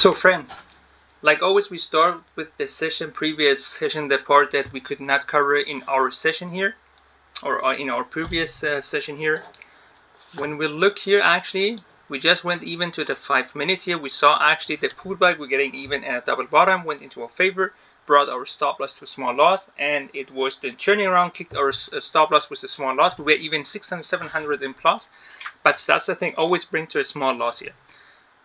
So friends, like always, we start with the previous session, the part that we could not cover in our session here, or in our previous session here. When we look here, actually, we just went even to the 5 minute here. We saw actually the pullback, we're getting even at double bottom, went into our favor, brought our stop loss to a small loss, and it was the turning around, kicked our stop loss with a small loss. We were even 600, 700 in plus, but that's the thing, always bring to a small loss here.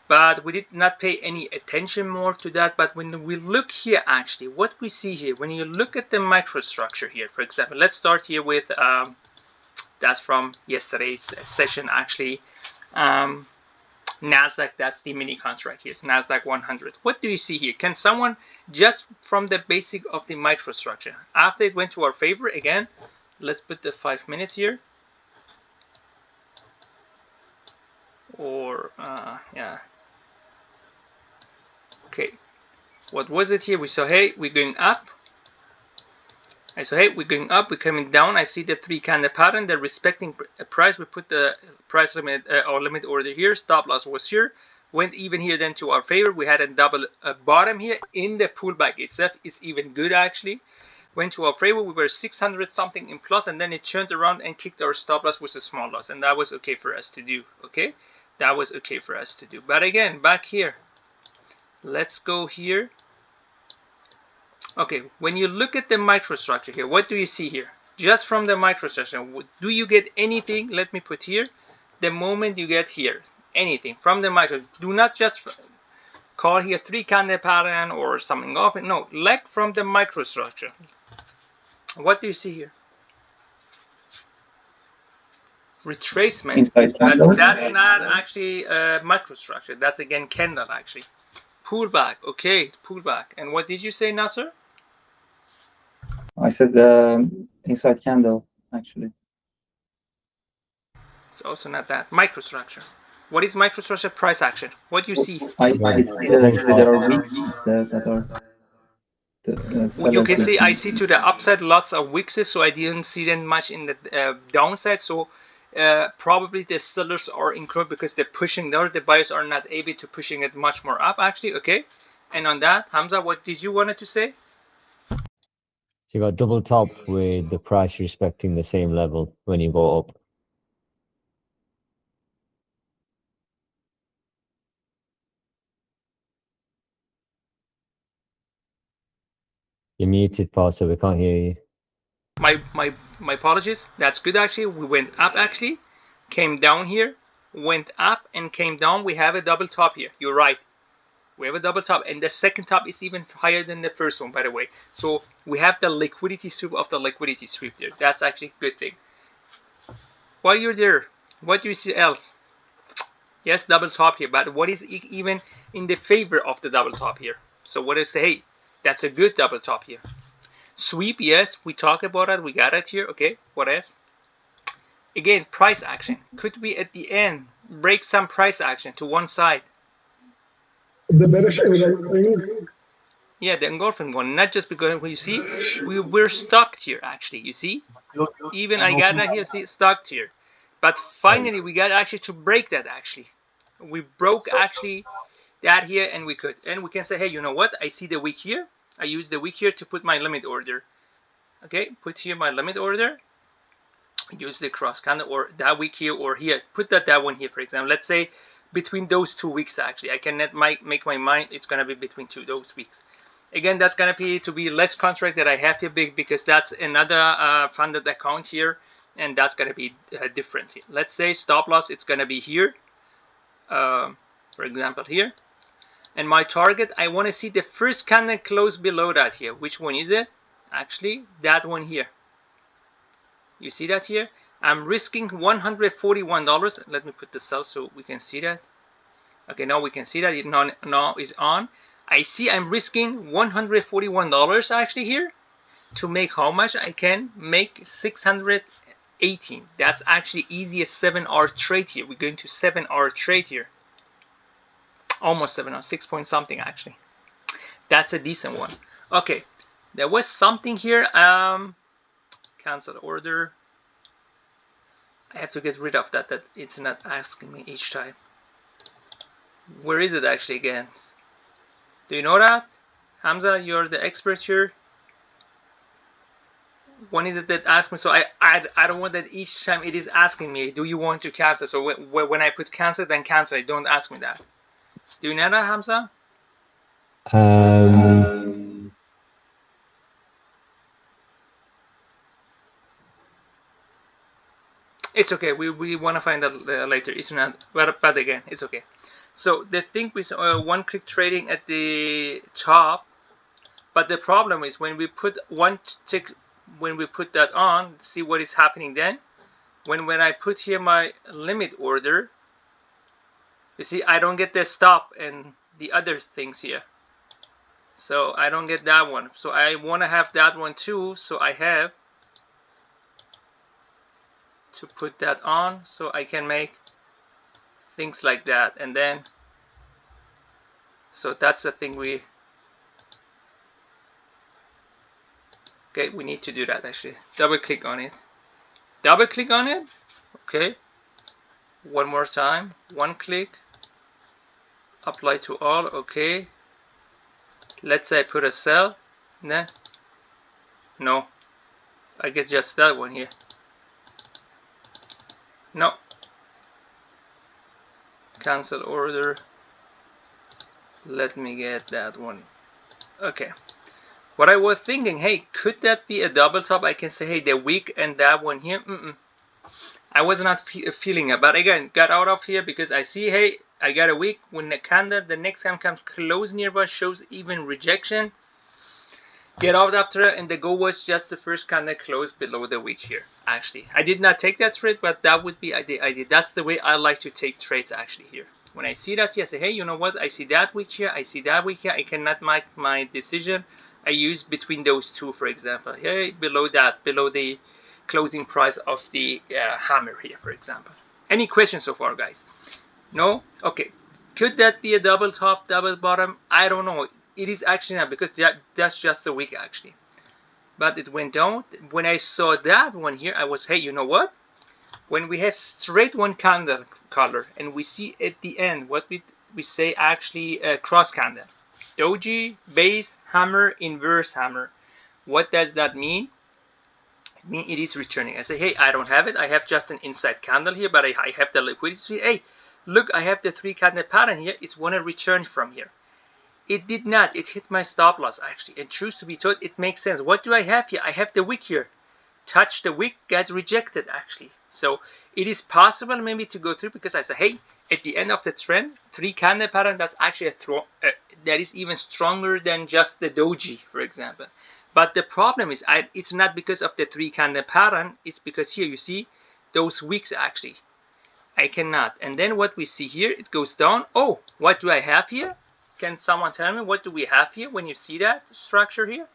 But we did not pay any attention more to that. But when we look here, actually, what we see here, when you look at the microstructure here, for example, let's start here with, that's from yesterday's session, actually, NASDAQ, that's the mini contract here, it's NASDAQ 100. What do you see here? Can someone, just from the basic of the microstructure, after it went to our favor, again, let's put the 5 minutes here, or, yeah, okay. What was it here? We saw, hey, we're going up. I saw, hey, we're going up, we're coming down. I see the three candle pattern. They're respecting a price. We put the price limit or limit order here. Stop loss was here. Went even here then to our favor. We had a double bottom here in the pullback itself. It's even good actually. Went to our favor. We were 600 something in plus, and then it turned around and kicked our stop loss with a small loss, and that was okay for us to do. Okay, that was okay for us to do. But again, back here, let's go here. Okay, when you look at the microstructure here, what do you see here? Just from the microstructure, do you get anything? Let me put here, the moment you get here, anything from the micro. Do not just call here three candle pattern or something off it. No, like from the microstructure. What do you see here? Retracement. Inside candle. But that's not actually microstructure. That's again candle actually. Pullback. Okay, pullback. And what did you say, Nasser? I said inside candle, actually. It's also not that. Microstructure. What is microstructure? Price action. What do you see? I see that actually there are wicks that are Well, you can see I see to the upside lots of wicks, so I didn't see them much in the downside. So probably the sellers are included because they're pushing there. The buyers are not able to pushing it much more up actually. Okay. And on that, Hamza, what did you want to say? So you got double top with the price respecting the same level when you go up. You're muted, Paul, so we can't hear you. My apologies. That's good actually. We went up actually, came down here, went up and came down. We have a double top here. You're right. We have a double top, and the second top is even higher than the first one, by the way. So we have the liquidity sweep of the liquidity sweep there. That's actually a good thing. While you're there, what do you see else? Yes, double top here, but what is even in the favor of the double top here? So what is, hey, that's a good double top here. Sweep, yes, we talk about it, we got it here. Okay, what else? Again, price action. Could we at the end break some price action to one side? The bearish, yeah, the engulfing one, not just because you see, we're stuck here actually, you see? Even I got that here, see, stuck here. But finally, we got actually to break that actually. We broke actually that here, and we could. And we can say, hey, you know what? I see the wick here. I use the wick here to put my limit order. Okay, put here my limit order. Use the cross candle or that wick here or here. Put that one here, for example. Let's say between those 2 weeks actually. I cannot make my mind. It's going to be between those weeks. Again, that's going to be less contract that I have here big because that's another funded account here. And that's going to be different here. Let's say stop loss, it's going to be here. For example, here. And my target, I want to see the first candle close below that here. Which one is it? Actually, that one here. You see that here? I'm risking $141. Let me put the sell so we can see that. Okay, now we can see that it now is on. I see I'm risking $141 actually here to make how much? I can make 618. That's actually easiest 7-hour trade here. We're going to 7-hour trade here. Almost 7 hours, 6 point something actually. That's a decent one. Okay, there was something here. Cancel order. I have to get rid of that it's not asking me each time. Where is it actually again? Do you know that? Hamza, you're the expert here. When is it that asks me? So I don't want that each time it is asking me, do you want to cancel? So when I put cancel, then cancel. Don't ask me that. Do you know that, Hamza? It's okay. We want to find out later. It's not, but again, it's okay. So the thing with one-click trading at the top, but the problem is when we put one tick, when we put that on, see what is happening then. When I put here my limit order, you see I don't get the stop and the other things here. So I don't get that one. So I want to have that one too. So I have to put that on so I can make things like that. And then, so that's the thing we need to do that actually. Double click on it. Double click on it. Okay. One more time. One click. Apply to all. Okay. Let's say I put a cell. Then, no. I get just that one here. No. Cancel order. Let me get that one. Okay. What I was thinking, hey, could that be a double top? I can say, hey, the wick and that one here. I was not feeling it, but again, got out of here because I see, hey, I got a wick. When the candle, the next time comes close nearby, shows even rejection. Get out after it, and the go was just the first candle close below the wick here. Actually, I did not take that trade, but that would be I did. That's the way I like to take trades actually here. When I see that here, I say, hey, you know what? I see that wick here. I see that wick here. I cannot make my decision. I use between those two, for example. Hey, below that, below the closing price of the hammer here, for example. Any questions so far, guys? No? Okay. Could that be a double top, double bottom? I don't know. It is actually not, because that's just a wick actually. But it went down. When I saw that one here, I was, hey, you know what? When we have straight one candle color and we see at the end what we say actually cross candle. Doji, base, hammer, inverse hammer. What does that mean? It means it is returning. I say, hey, I don't have it. I have just an inside candle here, but I have the liquidity. Hey, look, I have the 3 candle pattern here. It's want to return from here. It did not. It hit my stop loss actually. And truth to be told, it makes sense. What do I have here? I have the wick here. Touch the wick, got rejected actually. So it is possible maybe to go through, because I say, hey, at the end of the trend, 3 candle pattern, that's actually that is even stronger than just the doji, for example. But the problem is, it's not because of the 3 candle pattern. It's because here you see those wicks actually. I cannot. And then what we see here, it goes down. Oh, what do I have here? Can someone tell me what do we have here when you see that structure here?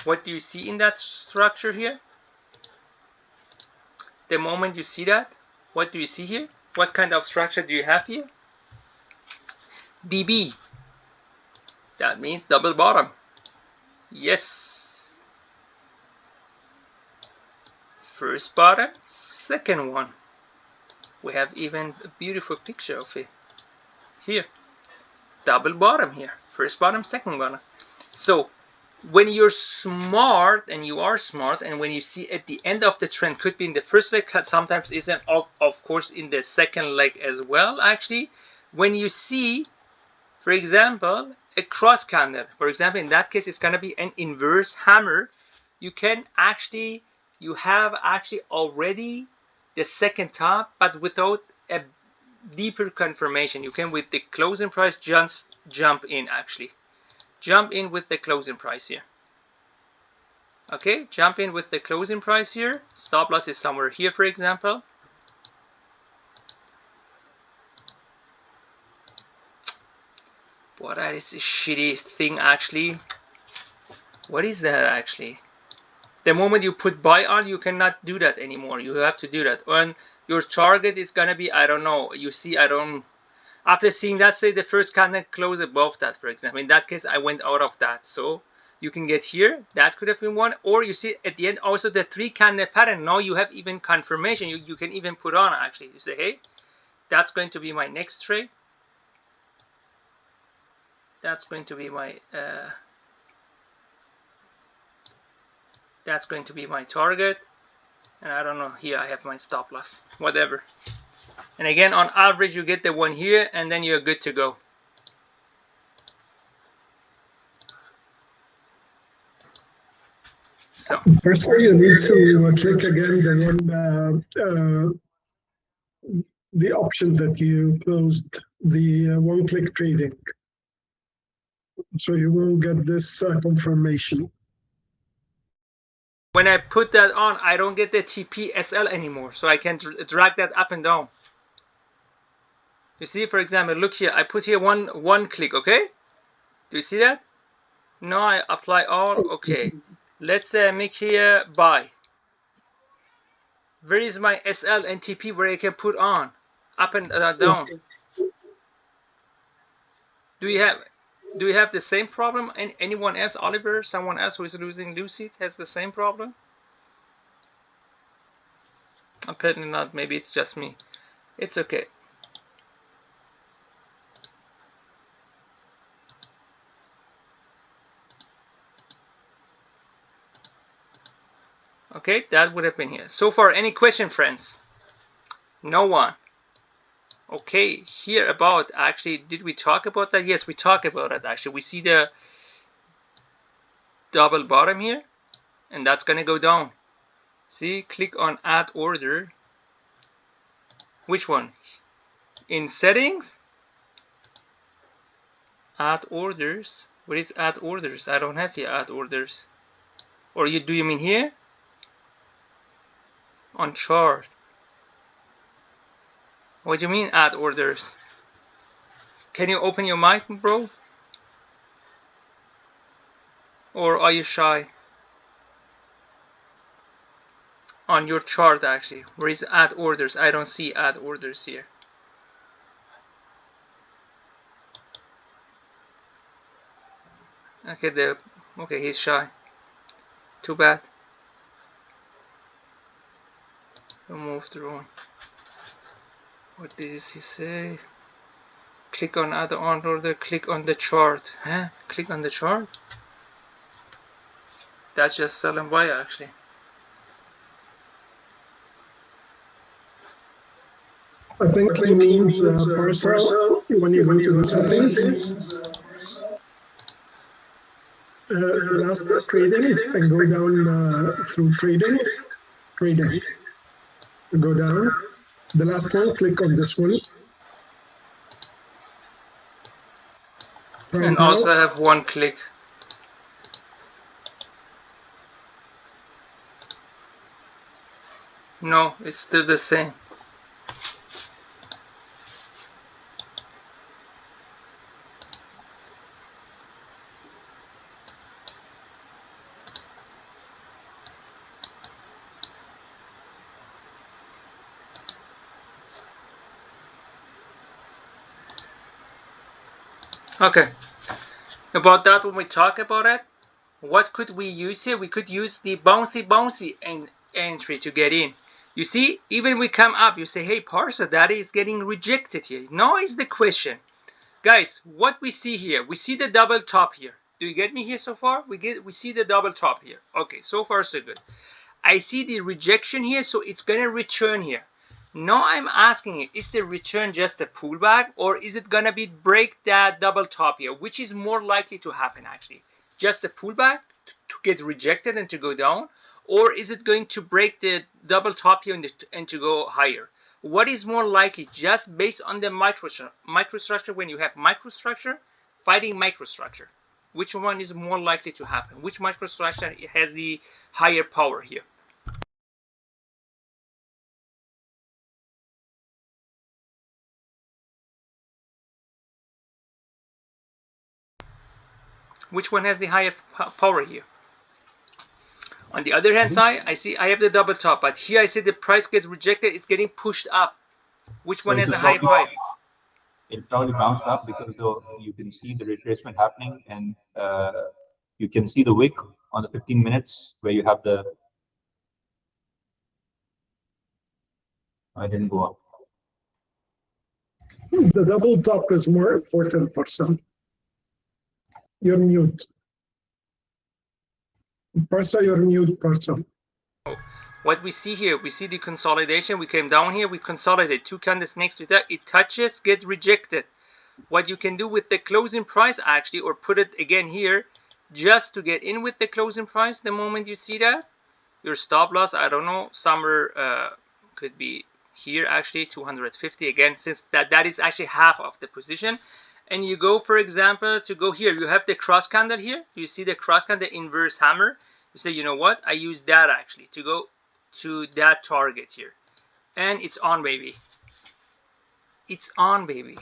What do you see in that structure here? The moment you see that, what do you see here? What kind of structure do you have here? DB. That means double bottom. Yes. First bottom, second one. We have even a beautiful picture of it here. Double bottom here. First bottom, second bottom. So when you're smart, and you are smart, and when you see at the end of the trend, could be in the first leg, sometimes isn't, of course in the second leg as well actually. When you see, for example, a cross candle, for example, in that case it's going to be an inverse hammer, you can actually, you have actually already the second top, but without a deeper confirmation. You can, with the closing price, just jump in actually. Jump in with the closing price here. Okay, jump in with the closing price here. Stop loss is somewhere here, for example. What is this shitty thing actually? What is that actually? The moment you put buy on, you cannot do that anymore. You have to do that. And your target is gonna be, I don't know. You see, after seeing that, say the first candle close above that, for example. In that case, I went out of that. So you can get here. That could have been one. Or you see at the end also the 3 candle pattern. Now you have even confirmation. You can even put on actually. You say, hey, that's going to be my next trade. That's going to be my target. And I don't know, here I have my stop loss, whatever. And again, on average, you get the one here, and then you're good to go. So first, you need to click again the one, the option that you closed, the one-click trading. So you will get this confirmation. when I put that on, I don't get the TPSL anymore, so I can drag that up and down. You see, for example, look here, I put here one click, okay? Do you see that? Now I apply all, okay. Let's make here buy. Where is my SL and TP where I can put on? Up and down. Do you have the same problem? And anyone else, Oliver, someone else who is using Lucid has the same problem? Apparently not, maybe it's just me. It's okay. Okay, that would have been here. So far, any question, friends? No one. Okay, here about, actually, did we talk about that? Yes, we talked about it, actually. We see the double bottom here, and that's going to go down. See, click on add order. Which one? In settings? Add orders. Where is add orders? I don't have here add orders. Or do you mean here? On chart. What do you mean add orders? Can you open your mic, bro? Or are you shy? On your chart, actually. Where is add orders? I don't see add orders here. Okay, he's shy. Too bad. Move through. What did he say? Click on add on order, click on the chart. Huh? Click on the chart? That's just sell and buy, actually. I think he means parcel when you go to the settings. Last trading and go down through trading. Go down. The last one, click on this one. And also have one click. No, it's still the same. Okay. About that, when we talk about it, what could we use here? We could use the bouncy entry to get in. You see, even we come up, you say, hey, parser, that is getting rejected here. Now is the question. Guys, what we see here, we see the double top here. Do you get me here so far? We see the double top here. Okay, so far so good. I see the rejection here, so it's going to return here. Now I'm asking you, is the return just a pullback, or is it going to be break that double top here? Which is more likely to happen, actually? Just a pullback to get rejected and to go down, or is it going to break the double top here and to go higher? What is more likely, just based on the microstructure, when you have microstructure fighting microstructure? Which one is more likely to happen? Which microstructure has the higher power here? Which one has the higher power here? On the other hand side, I have the double top, but here I see the price gets rejected, it's getting pushed up. Which one has the higher power? It probably bounced up because you can see the retracement happening, and you can see the wick on the 15 minutes where you have the. I didn't go up. The double top is more important for some. You're mute. Parsa, you're mute, Parsa. What we see here, we see the consolidation. We came down here, we consolidate 2 candles next to that. It touches, gets rejected. What you can do with the closing price actually, or put it again here, just to get in with the closing price. The moment you see that, your stop loss, I don't know, somewhere could be here actually, 250 again, since that is actually half of the position. And you go, for example, to go here, you have the cross candle here. You see the cross candle, inverse hammer. You say, you know what, I use that actually to go to that target here, and it's on, baby. It's on, baby.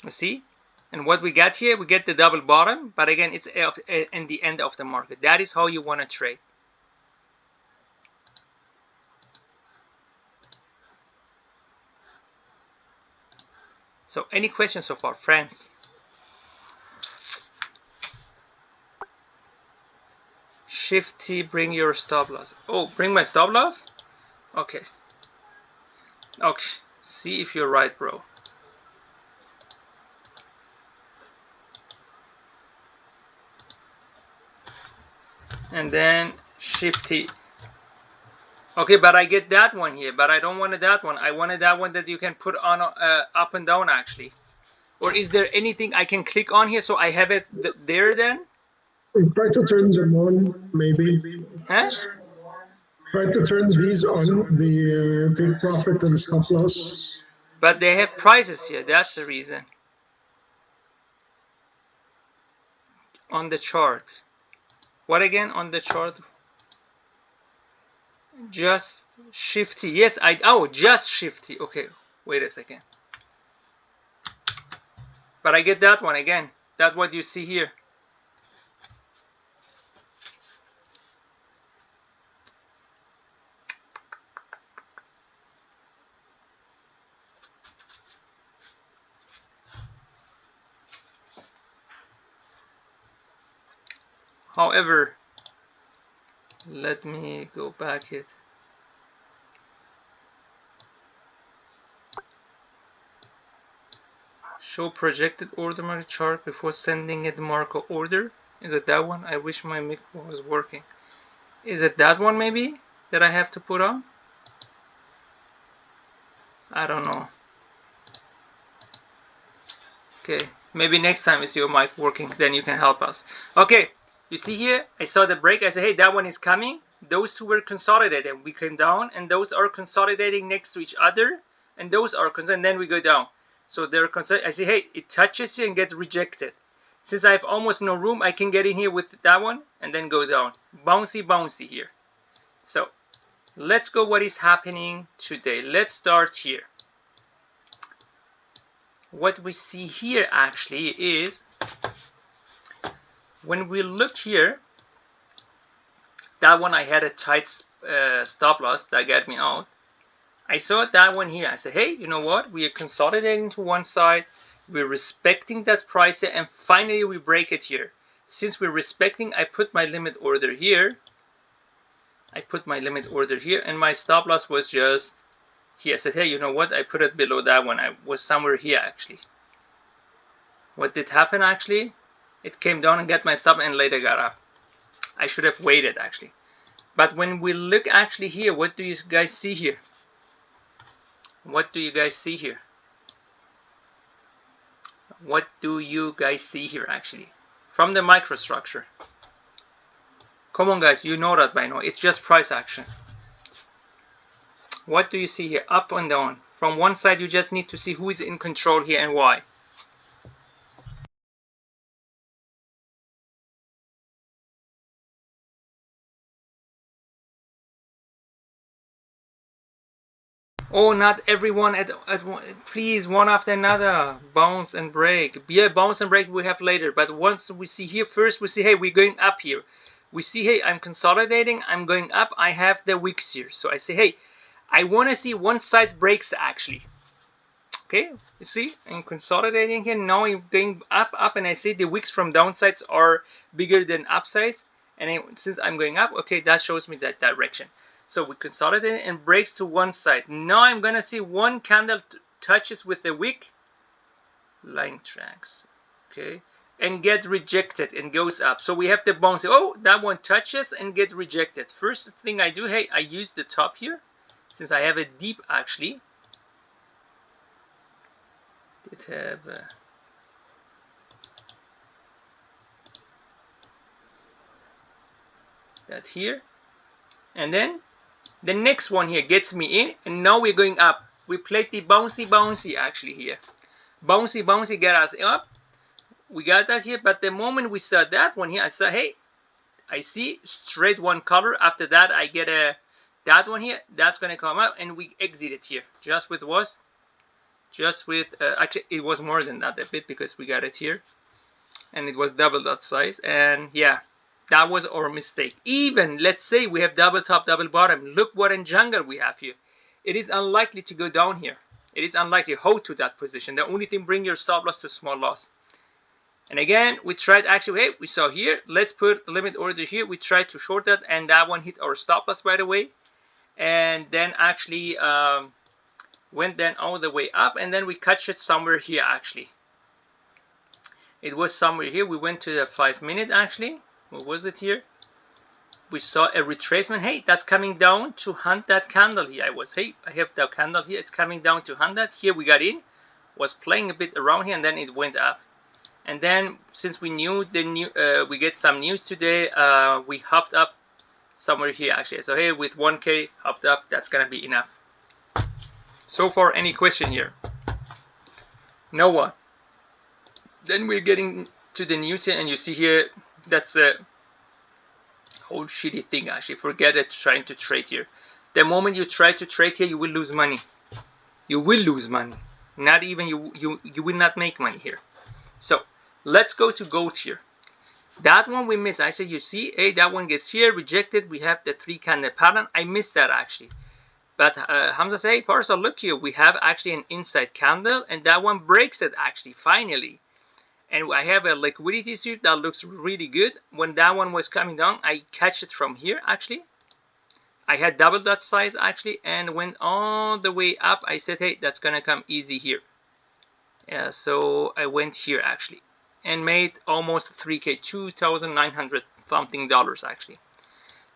You see? And what we got here, we get the double bottom, but again, it's in the end of the market. That is how you want to trade. So any questions so far, friends? Shift T, bring your stop loss. Oh, bring my stop loss? Okay. Okay, see if you're right, bro. And then Shift T. Okay, but I get that one here, but I don't want that one. I wanted that one that you can put on up and down actually. Or is there anything I can click on here so I have it there then? Try to turn them on, maybe. Huh? Try to turn these on, the take profit and stop loss. But they have prices here, that's the reason. On the chart. What again on the chart? Just Shift T. Yes, just Shift T. Okay, wait a second. But I get that one again. That's what you see here. However, let me go back here. Show projected order market chart before sending it markup order. Is it that one? I wish my mic was working. Is it that one maybe that I have to put on? I don't know. Okay, maybe next time is your mic working, then you can help us. Okay, you see here, I saw the break. I said, hey, that one is coming. Those two were consolidated. We came down, and those are consolidating next to each other, and those are consolidating, and then we go down. So they're consolidating. I say, hey, it touches you and gets rejected. Since I have almost no room, I can get in here with that one and then go down. Bouncy, bouncy here. So let's go what is happening today. Let's start here. What we see here actually is, when we look here, that one I had a tight stop loss that got me out. I saw that one here. I said, hey, you know what? We are consolidating to one side. We're respecting that price, and finally we break it here. Since we're respecting, I put my limit order here. And my stop loss was just here. I said, hey, you know what? I put it below that one. I was somewhere here actually. What did happen actually? It came down and got my stop and later got up. I should have waited actually. But when we look actually here, what do you guys see here? What do you guys see here? What do you guys see here actually? From the microstructure. Come on guys, you know that by now. It's just price action. What do you see here? Up and down. From one side, you just need to see who is in control here and why. Oh, not everyone at one, please, one after another. Bounce and break. Yeah, bounce and break we have later. But once we see here, first we see, hey, we're going up here. We see, hey, I'm consolidating. I'm going up. I have the wicks here. So I say, hey, I want to see one side breaks actually. Okay, you see, I'm consolidating here. Now I'm going up, and I see the wicks from downsides are bigger than upsides. And since I'm going up, okay, that shows me that direction. So we consolidate and breaks to one side. Now I'm gonna see one candle touches with the wick, line tracks, okay, and get rejected and goes up. So we have the bounce. Oh, that one touches and get rejected. First thing I do, hey, I use the top here, since I have a deep actually. Did have that here, and then the next one here gets me in, and now we're going up. We played the bouncy actually here. Bouncy get us up. We got that here, but the moment we saw that one here, I said, hey, I see straight one color. After that, I get that one here. That's gonna come up, and we exit it here. Actually, it was more than that a bit because we got it here, and it was double that size. And yeah, that was our mistake. Even let's say we have double top, double bottom. Look what in jungle we have here. It is unlikely to go down here. It is unlikely. Hold to that position. The only thing, bring your stop loss to small loss. And again, we tried actually, hey, we saw here, let's put the limit order here. We tried to short that, and that one hit our stop loss right away. And then actually went then all the way up, and then we catch it somewhere here actually. It was somewhere here. We went to the 5 minute actually. What was it here? We saw a retracement. Hey, that's coming down to hunt that candle here. Hey, I have that candle here. It's coming down to hunt that. Here we got in, was playing a bit around here, and then it went up. And then since we knew we get some news today, we hopped up somewhere here actually. So hey, with 1K hopped up, that's gonna be enough. So far, any question here? No one. Then we're getting to the news here, and you see here, that's a whole shitty thing actually. Forget it, trying to trade here. The moment you try to trade here, you will lose money. You will lose money. Not even you will not make money here. So let's go to gold here. That one we missed. I said, you see, hey, that one gets here rejected. We have the 3 candle pattern. I missed that actually. But Hamza say, hey, Parcel, look here. We have actually an inside candle, and that one breaks it actually, finally. And I have a liquidity suit that looks really good. When that one was coming down, I catch it from here actually. I had double that size actually, and went all the way up. I said, hey, that's gonna come easy here. Yeah, so I went here actually and made almost 3K, $2,900 something actually.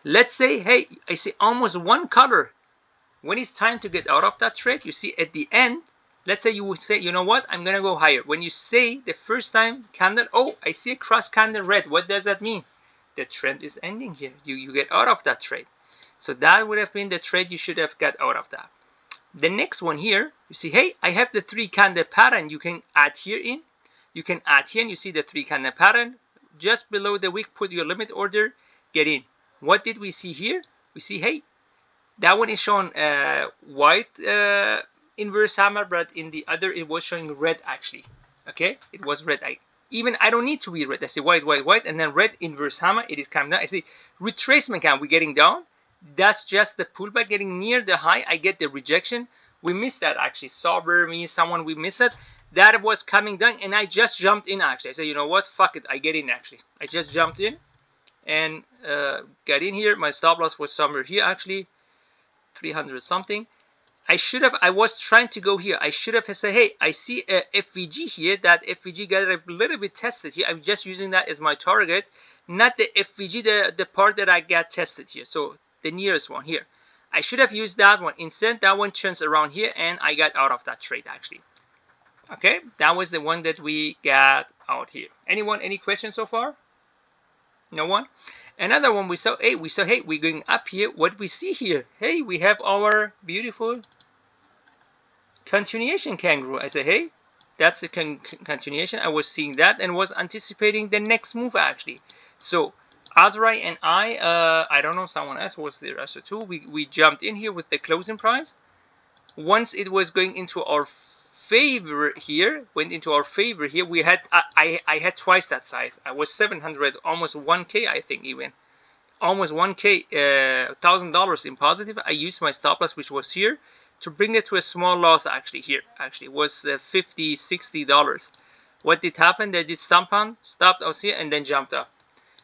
Let's say, hey, I see almost one color. When it's time to get out of that trade, you see at the end, let's say you would say, you know what, I'm gonna go higher. When you say the first time candle, oh, I see a cross candle red. What does that mean? The trend is ending here. You get out of that trade. So that would have been the trade you should have got out of that. The next one here, you see, hey, I have the 3 candle pattern. You can add here in. You can add here, and you see the 3 candle pattern. Just below the wick, put your limit order, get in. What did we see here? We see, hey, that one is showing white inverse hammer, but in the other it was showing red actually. Okay, it was red. I don't need to be red. I say white, and then red inverse hammer. It is coming down. I see retracement count. We're getting down. That's just the pullback getting near the high. I get the rejection. We missed that actually. Sober me, someone, we missed that. That was coming down, and I just jumped in actually. I said, you know what? Fuck it. I get in actually. I just jumped in and got in here. My stop loss was somewhere here actually, 300 something. I was trying to go here. I should have said, hey, I see a FVG here. That FVG got a little bit tested here. I'm just using that as my target, not the FVG, the part that I got tested here. So the nearest one here. I should have used that one. Instead, that one turns around here, and I got out of that trade actually. Okay, that was the one that we got out here. Anyone, any questions so far? No one? Another one we saw, hey, we're going up here. What we see here? Hey, we have our beautiful continuation kangaroo. I say, hey, that's a continuation. I was seeing that and was anticipating the next move actually. So Azrai and I don't know, someone else was there as too. We jumped in here with the closing price. Once it was going into our favor here, we had I had twice that size. I was 700, almost 1K, I think, even almost 1K, $1,000 in positive. I used my stop loss, which was here, to bring it to a small loss actually here. Actually, it was $50, $60. What did happen? They did stopped out here and then jumped up.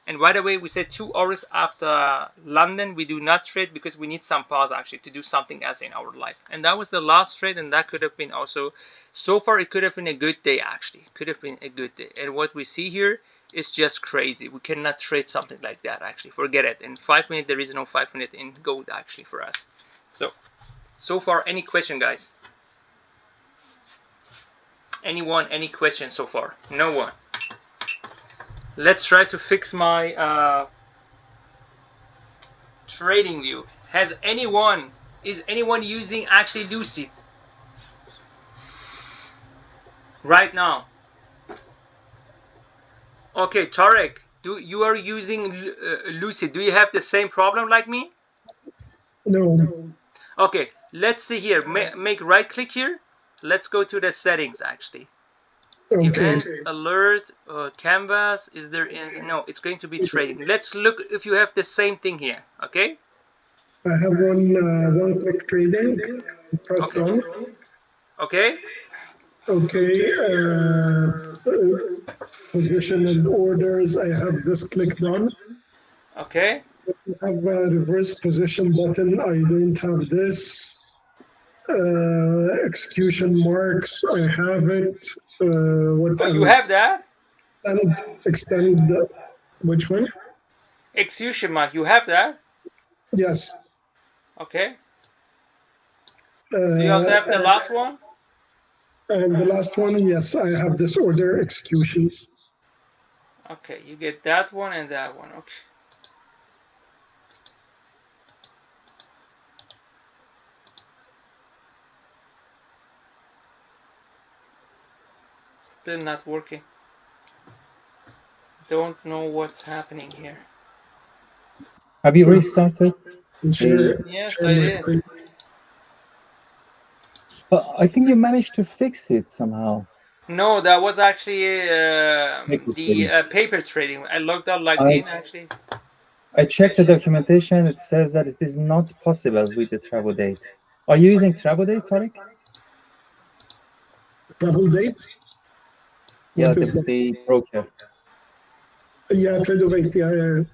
And by the way, we said 2 hours after London, we do not trade because we need some pause actually to do something else in our life. And that was the last trade, and that could have been also, so far it could have been a good day actually. Could have been a good day. And what we see here is just crazy. We cannot trade something like that actually. Forget it. In 5 minutes, there is no 5 minute in gold actually for us. So far, any question, guys? Anyone, any questions so far? No one. Let's try to fix my trading view. Is anyone using actually Lucid right now? Okay, Tarek, you are using Lucid. Do you have the same problem like me? No. Okay, let's see here. Make right click here. Let's go to the settings actually. Okay. Events, alert, canvas. Is there no? It's going to be trading. Let's look if you have the same thing here. Okay. I have one click trading. Press on. Okay. Okay. Position and orders. I have this clicked on. Okay. I have a reverse position button. I don't have this. Execution marks. I have it. What else? You have that? Extend. Which one? Execution mark. You have that? Yes. Okay. Do you also have the last one? And the last one, yes, I have this order executions. Okay, you get that one and that one. Okay. Still not working. Don't know what's happening here. Have you restarted? Yes, I did. But I think you managed to fix it somehow. No, that was actually the paper trading. I logged in actually. I checked the documentation. It says that it is not possible with the travel date. Are you using travel date, Tariq? Travel date? Yeah, the broker. Yeah, Tradovate. Yeah.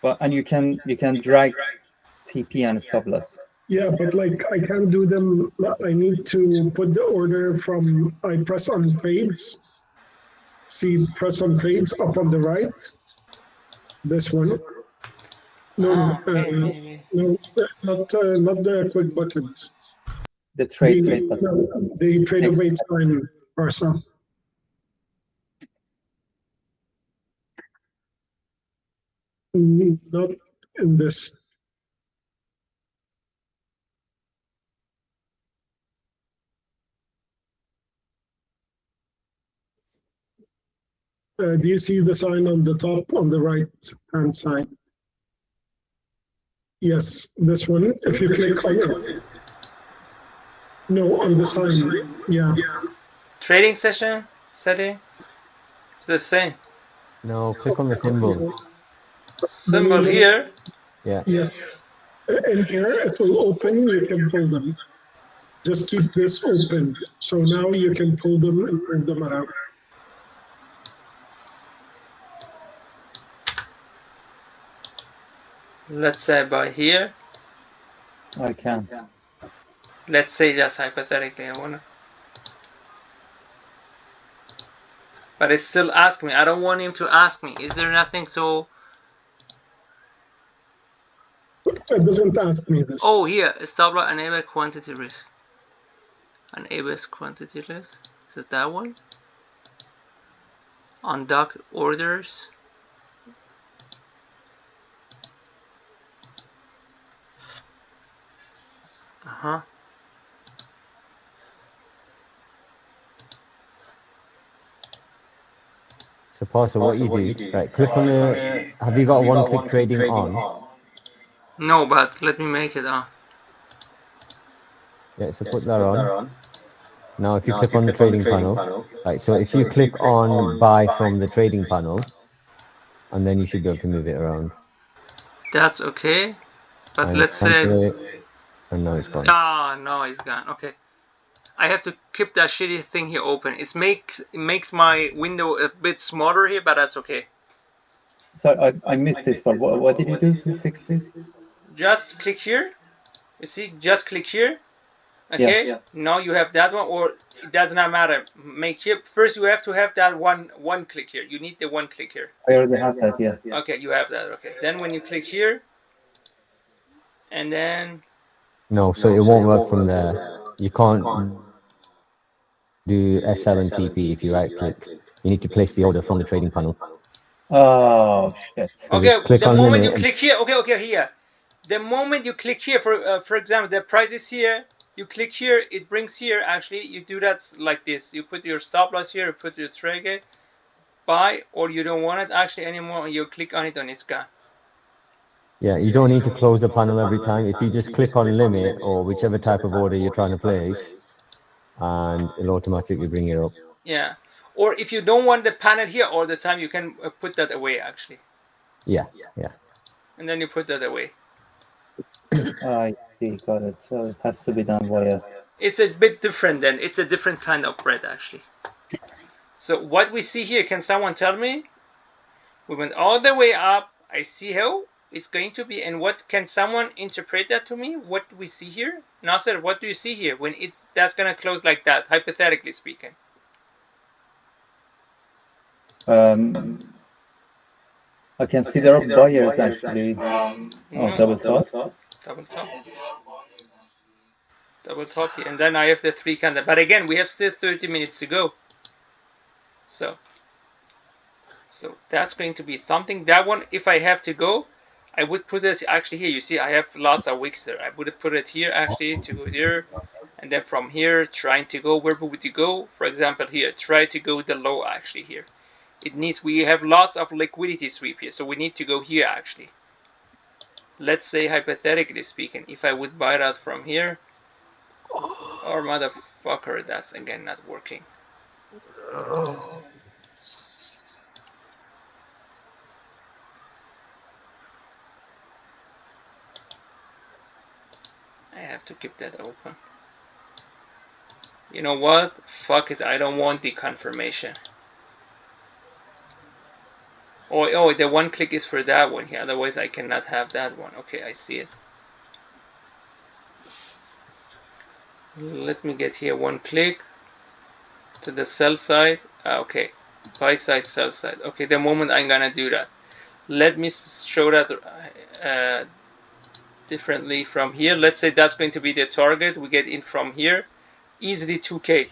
Well, and you can drag TP and stop loss. Yeah, but like I can't do them. I need to put the order from. I press on trades. See, press on trades up on the right. This one. No, no, not the quick buttons. The trade button. No, the Tradovate sign person. Not in this. Do you see the sign on the top on the right hand side? Yes, this one. If you click on it. No, on the sign. Yeah. Trading session setting. It's the same. No, click on the symbol. Symbol here. Yeah. Yes. In here, it will open. You can pull them. Just keep this open. So now you can pull them and move them around. Let's say by here. I can't. Let's say just hypothetically, I wanna. But it's still asking me. I don't want him to ask me. Is there nothing so? It doesn't ask me this. Oh, here, stop loss, enable quantity risk. Enable quantity risk. Is it that one? Undock orders. So, Pastor, what you do, right? Click on the. Have you got one-click trading on? No, but let me make it on. Yeah, so put that on. Now, if you click on the trading panel, right? So, if you click on buy from the trading panel, and then you should be able to move it around. That's okay. But And let's say. it, and now it's gone. Ah, no, it's gone. Okay. I have to keep that shitty thing here open. It makes my window a bit smaller here, but that's okay. So I missed this one. What did you do to fix this? Just click here. You see, just click here. Okay. Yeah. Now you have that one, or it does not matter. Make here first. You have to have that one click here. You need the one click here. I already have that. Yeah. Okay, you have that. Okay. Then when you click here, and then No, so it won't work from there. You can't do S7TP if you right click. You need to place the order from the trading panel. Oh shit. So okay, just click the on moment you limit. click here, okay, here. The moment you click here, for example, the price is here. You click here, it brings here. Actually, you do that like this. You put your stop loss here, you put your trigger, buy, or you don't want it actually anymore. You click on it, and it's gone. Yeah, you don't need to close the panel every time. If you just click on limit or whichever type of order you're trying to place, and it'll automatically bring it up. Yeah. Or if you don't want the panel here all the time, you can put that away actually. Yeah. And then you put that away. I see. Got it. So it has to be done via. It's a bit different then. It's a different kind of bread actually. So what we see here, can someone tell me? We went all the way up. I see how it's going to be. And what can someone interpret that to me? What do we see here? Nasser, what do you see here when that's going to close like that, hypothetically speaking? I can see there are buyers actually. No. Double top. Double top. Double top here. And then I have the 3 candle. But again, we have still 30 minutes to go. So that's going to be something. That one, if I have to go, I would put it actually here. You see, I have lots of wicks there. I would put it here actually to go there. And then from here, trying to go, where would you go? For example, here, try to go the low actually here. We have lots of liquidity sweep here. So we need to go here actually. Let's say, hypothetically speaking, if I would buy that from here. Or motherfucker, that's again not working. I have to keep that open. You know what? Fuck it, I don't want the confirmation. Oh, the one click is for that one here, otherwise I cannot have that one. Okay, I see it. Let me get here one click to the sell side. Okay, buy side, sell side. Okay, the moment I'm gonna do that. Let me show that differently from here. Let's say that's going to be the target. We get in from here. Easily 2K.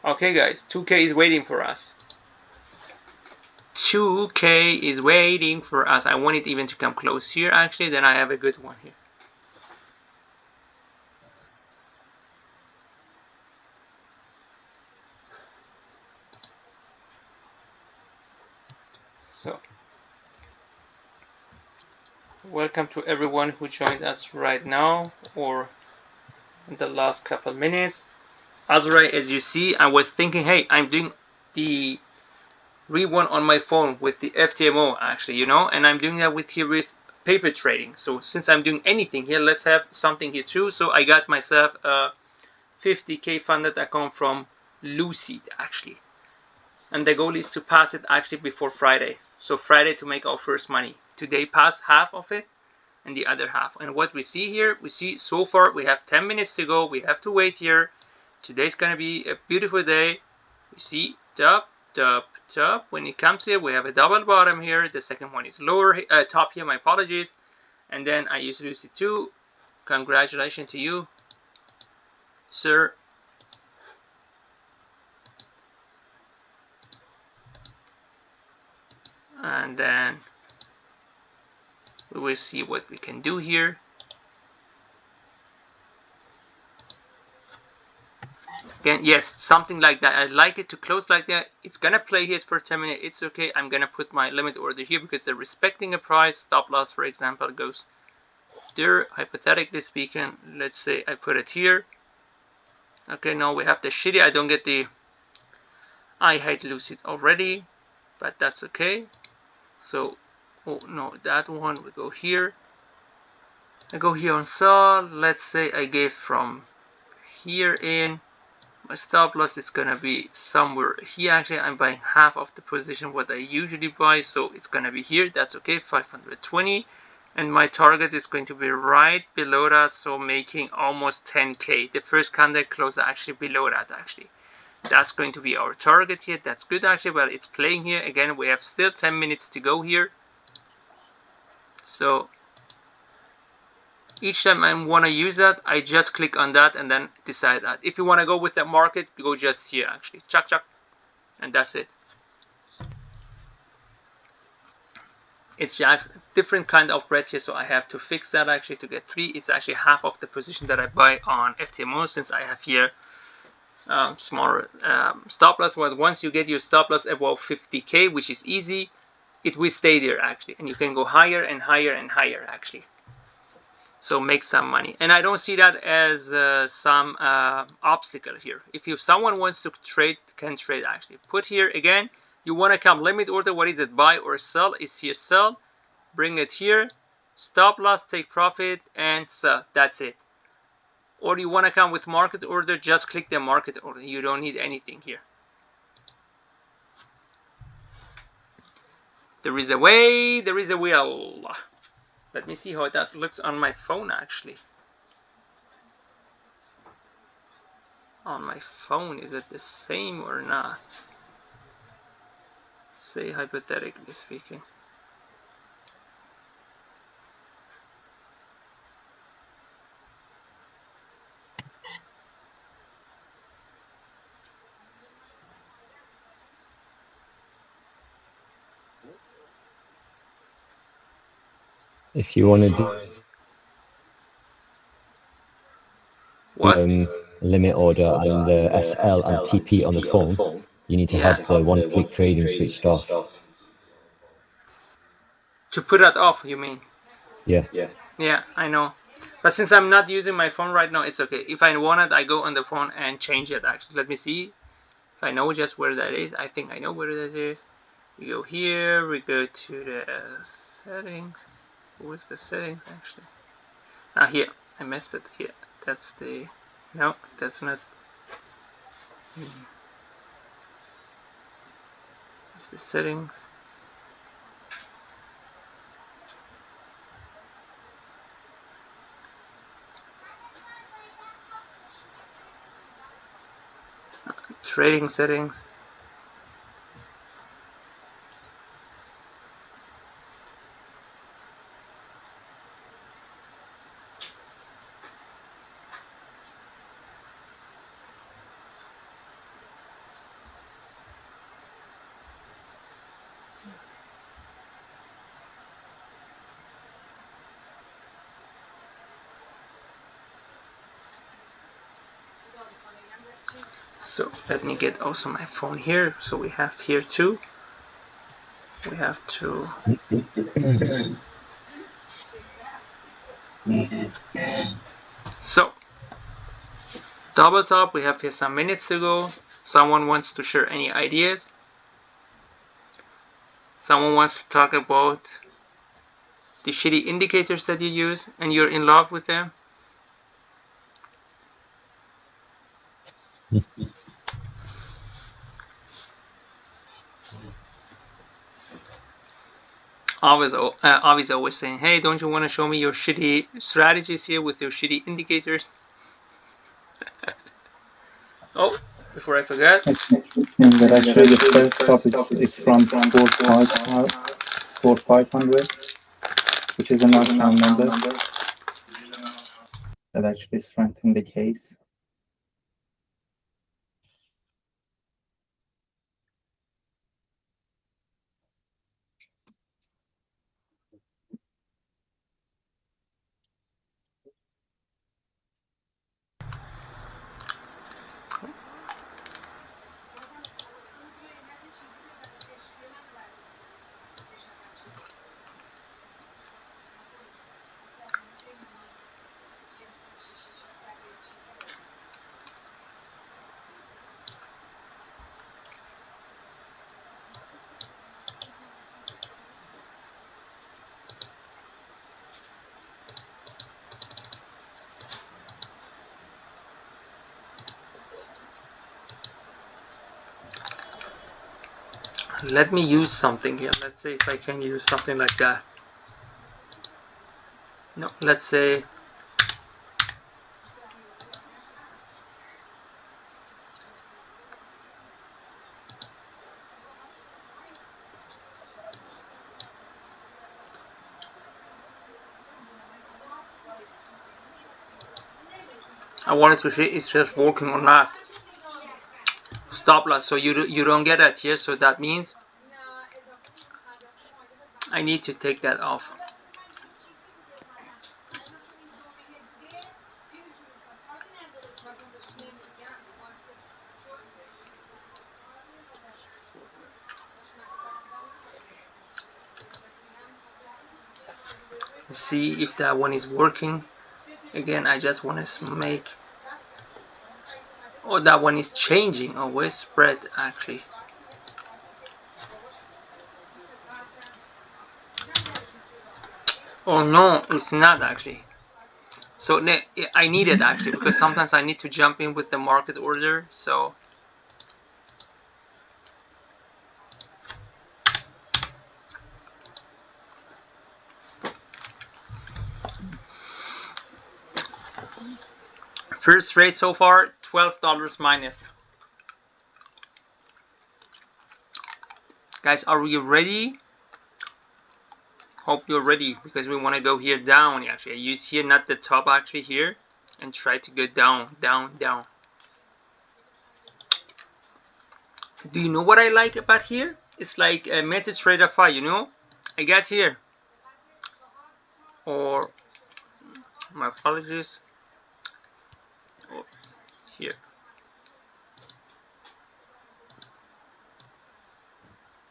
Okay, guys, 2K is waiting for us. 2K is waiting for us. I want it even to come close here, actually. Then I have a good one here. So, welcome to everyone who joined us right now or in the last couple minutes. Azrai, as you see, I was thinking, hey, I'm doing the re-one on my phone with the FTMO actually, and I'm doing that with paper trading. So since I'm doing anything here, let's have something here too. So I got myself a 50K funded account from Lucid actually. And the goal is to pass it actually before Friday. So Friday to make our first money. Today pass half of it and the other half. And what we see here, we see so far we have 10 minutes to go. We have to wait here. Today's gonna be a beautiful day. We see top. When it comes here, we have a double bottom here. The second one is lower top here. My apologies. And then I use Lucy 2. Congratulations to you, sir. And then we will see what we can do here. Again, yes, something like that. I'd like it to close like that. It's gonna play here for 10 minutes. It's okay. I'm gonna put my limit order here because they're respecting a price. Stop loss, for example, goes there. Hypothetically speaking, let's say I put it here. Okay, now we have the shitty. I don't get the. I hate Lucid already, but that's okay. So, oh no, that one we go here. I go here on saw. Let's say I gave from here in. My stop loss is gonna be somewhere here. Actually, I'm buying half of the position what I usually buy, so it's gonna be here. That's okay, 520. And my target is going to be right below that, so making almost 10k. The first candle closed actually below that actually. That's going to be our target here. That's good actually, but it's playing here. Again, we have still 10 minutes to go here. So each time I want to use that, I just click on that and then decide that. If you want to go with the market, go just here actually. Chuck, chuck. And that's it. It's a different kind of bread here, so I have to fix that actually to get 3. It's actually half of the position that I buy on FTMO, since I have here smaller stop loss. But once you get your stop loss above 50k, which is easy, it will stay there actually, and you can go higher and higher and higher actually. So make some money, and I don't see that as some obstacle here. If someone wants to trade, can trade actually. Put here again. You want to come limit order. What is it? Buy or sell? Is here sell. Bring it here. Stop loss, take profit, and sell. That's it. Or you want to come with market order? Just click the market order. You don't need anything here. There is a way. There is a will. Let me see how that looks on my phone actually. On my phone, is it the same or not? Say hypothetically speaking. If you want to do What? limit order and the SL and TP on the phone, you need to have the one-click trading switched off. To put that off, you mean? Yeah. Yeah, I know. But since I'm not using my phone right now, it's okay. If I want it, I go on the phone and change it actually. Let me see if I know just where that is. I think I know where that is. We go here, we go to the settings. Where's the settings actually? Ah, here. I missed it here. That's the... No, that's not... It's the settings. Trading settings. So let me get also my phone here. So we have here too. We have to... So, double top, we have here some minutes to go. Someone wants to share any ideas? Someone wants to talk about the shitty indicators that you use and you're in love with them? Avi's always saying, hey, don't you want to show me your shitty strategies here with your shitty indicators? Oh, before I forget. And that actually the first stop is from 4,500, which is a nice round number. That actually strengthened the case. Let me use something here. Let's say if I can use something like that. No, let's say I wanted to see it's just working or not. Stop loss, so you don't get that here, so that means I need to take that off. See if that one is working. Again, I just want to make. Oh, that one is changing. Oh, where's spread actually? Oh no, it's not actually. So I need it actually because sometimes I need to jump in with the market order. So first trade so far, $12 minus. Guys, are we ready? Hope you're ready because we want to go here down. Actually, I use here not the top actually here, and try to go down, down, down. Do you know what I like about here? It's like a MetaTrader 5, you know? I got here. Or, my apologies. Oh, here.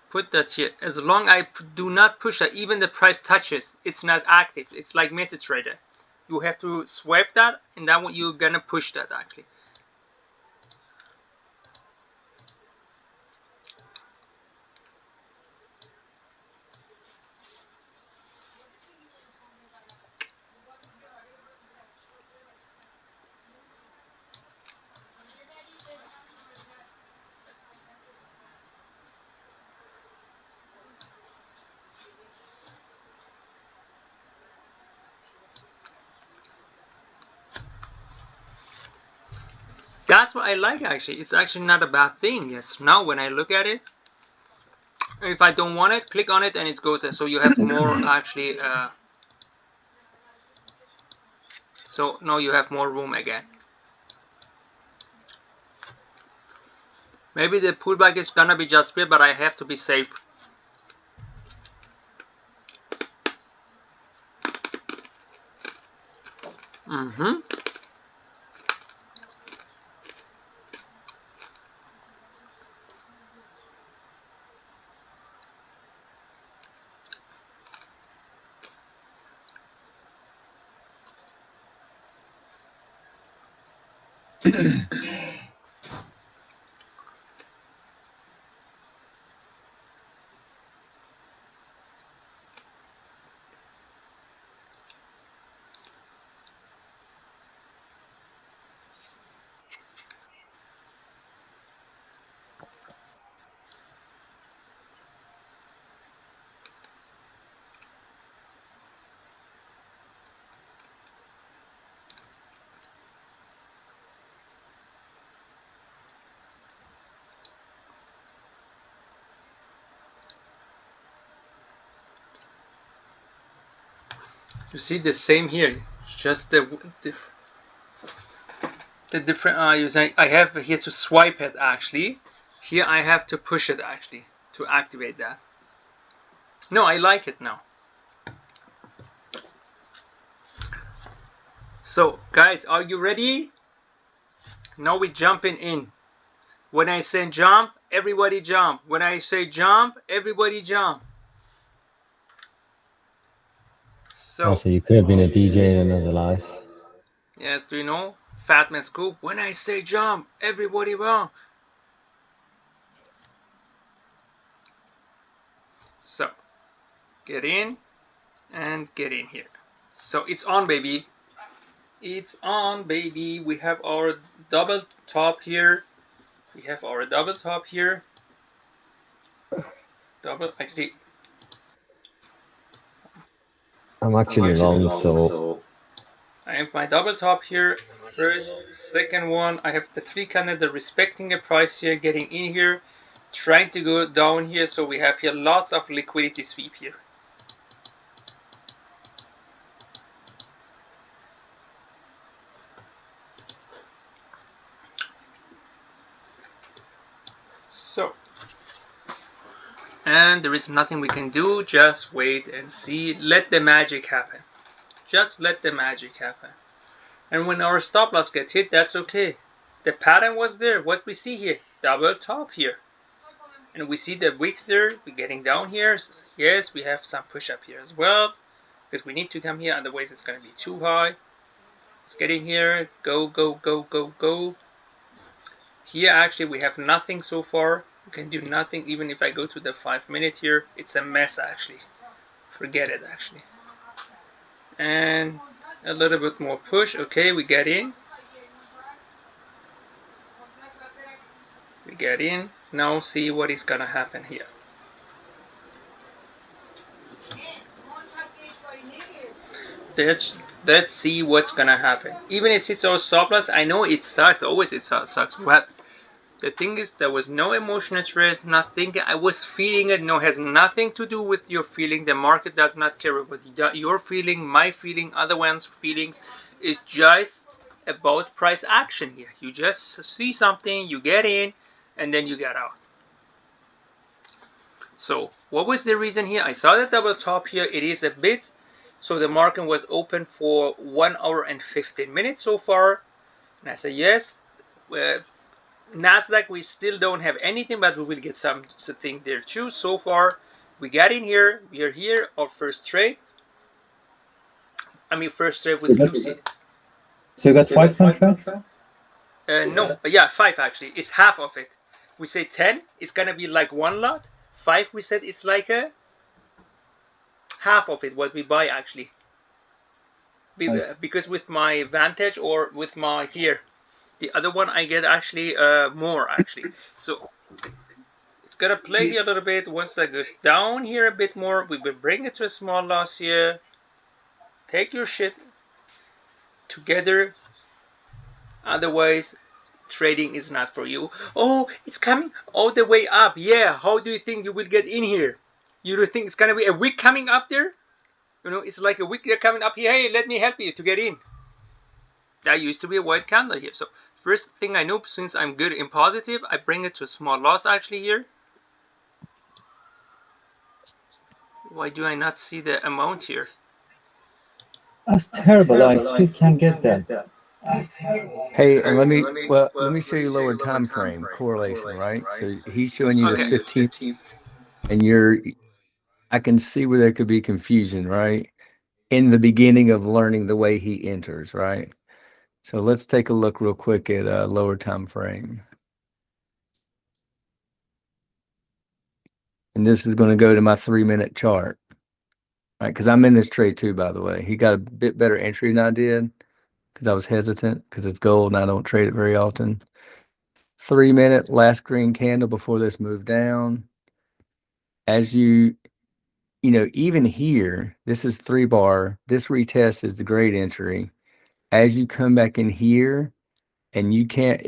Put that here. As long as I do not push that, even the price touches, it's not active. It's like MetaTrader. You have to swipe that, and that one you're gonna push that actually. That's what I like actually. It's actually not a bad thing. Yes. Now when I look at it, if I don't want it, click on it and it goes there. So you have more actually. So now you have more room again. Maybe the pullback is gonna be just bit, but I have to be safe. Mm-hmm. You see the same here. Just the different. I have here to swipe it actually. Here I have to push it actually to activate that. No, I like it now. So guys, are you ready? Now we jumping in. When I say jump, everybody jump. When I say jump, everybody jump. So Also, you could have been a DJ in another life. yes, do you know? Fat Man Scoop. When I say jump, everybody run. So get in and get in here. So it's on, baby. It's on, baby. We have our double top here. We have our double top here. Double, actually, I'm actually long, so I have my double top here. First, second one, I have the three candidate respecting the price here, getting in here, trying to go down here. So we have here lots of liquidity sweep here. So, and there is nothing we can do, just wait and see. Let the magic happen. Just let the magic happen. And when our stop loss gets hit, that's okay. The pattern was there. What we see here, double top here. And we see the wicks there. We're getting down here. Yes, we have some push up here as well. Because we need to come here, otherwise it's going to be too high. Let's get in here. Go, go, go, go, go. Here actually we have nothing so far. We can do nothing. Even if I go to the 5 minute here, it's a mess actually. Forget it actually. And a little bit more push. Okay, we get in. We get in. Now see what is gonna happen here. Let's see what's gonna happen. Even if it's our stop loss, I know it sucks. Always it sucks. But the thing is, there was no emotional stress, nothing. I was feeling it. No, it has nothing to do with your feeling. The market does not care about your feeling, my feeling, other one's feelings. It's just about price action here. You just see something, you get in, and then you get out. So what was the reason here? I saw the double top here. It is a bit. So the market was open for 1 hour and 15 minutes so far. And I said, yes, Nasdaq, we still don't have anything, but we will get something there too. So far, we got in here. We are here. Our first trade. I mean, first trade with Lucy. So you got 5 contracts? No, yeah, 5 actually. It's half of it. We say 10. It's gonna be like 1 lot. 5, we said it's like a half of it. What we buy actually. Right. Because with my Vantage or with my here, the other one I get actually more actually. So it's gonna play here a little bit. Once that goes down here a bit more, we will bring it to a small loss here. Take your shit together. Otherwise, trading is not for you. Oh, it's coming all the way up. Yeah, how do you think you will get in here? You don't think it's gonna be a wick coming up there? You know, it's like a wick coming up here. Hey, let me help you to get in. That used to be a white candle here. So first thing I know, since I'm good in positive, I bring it to a small loss actually here. Why do I not see the amount here? That's terrible. I still can't get that. hey, and let me show you lower time frame correlation, right? So he's showing you the Okay. 15, and I can see where there could be confusion, right? In the beginning of learning the way he enters, right? So let's take a look real quick at lower time frame. And this is going to go to my 3-minute chart, right? Because I'm in this trade too, by the way. He got a bit better entry than I did because I was hesitant because it's gold and I don't trade it very often. 3-minute last green candle before this move down. As you know, even here, this is 3 bar. This retest is the great entry. As you come back in here, and you can't,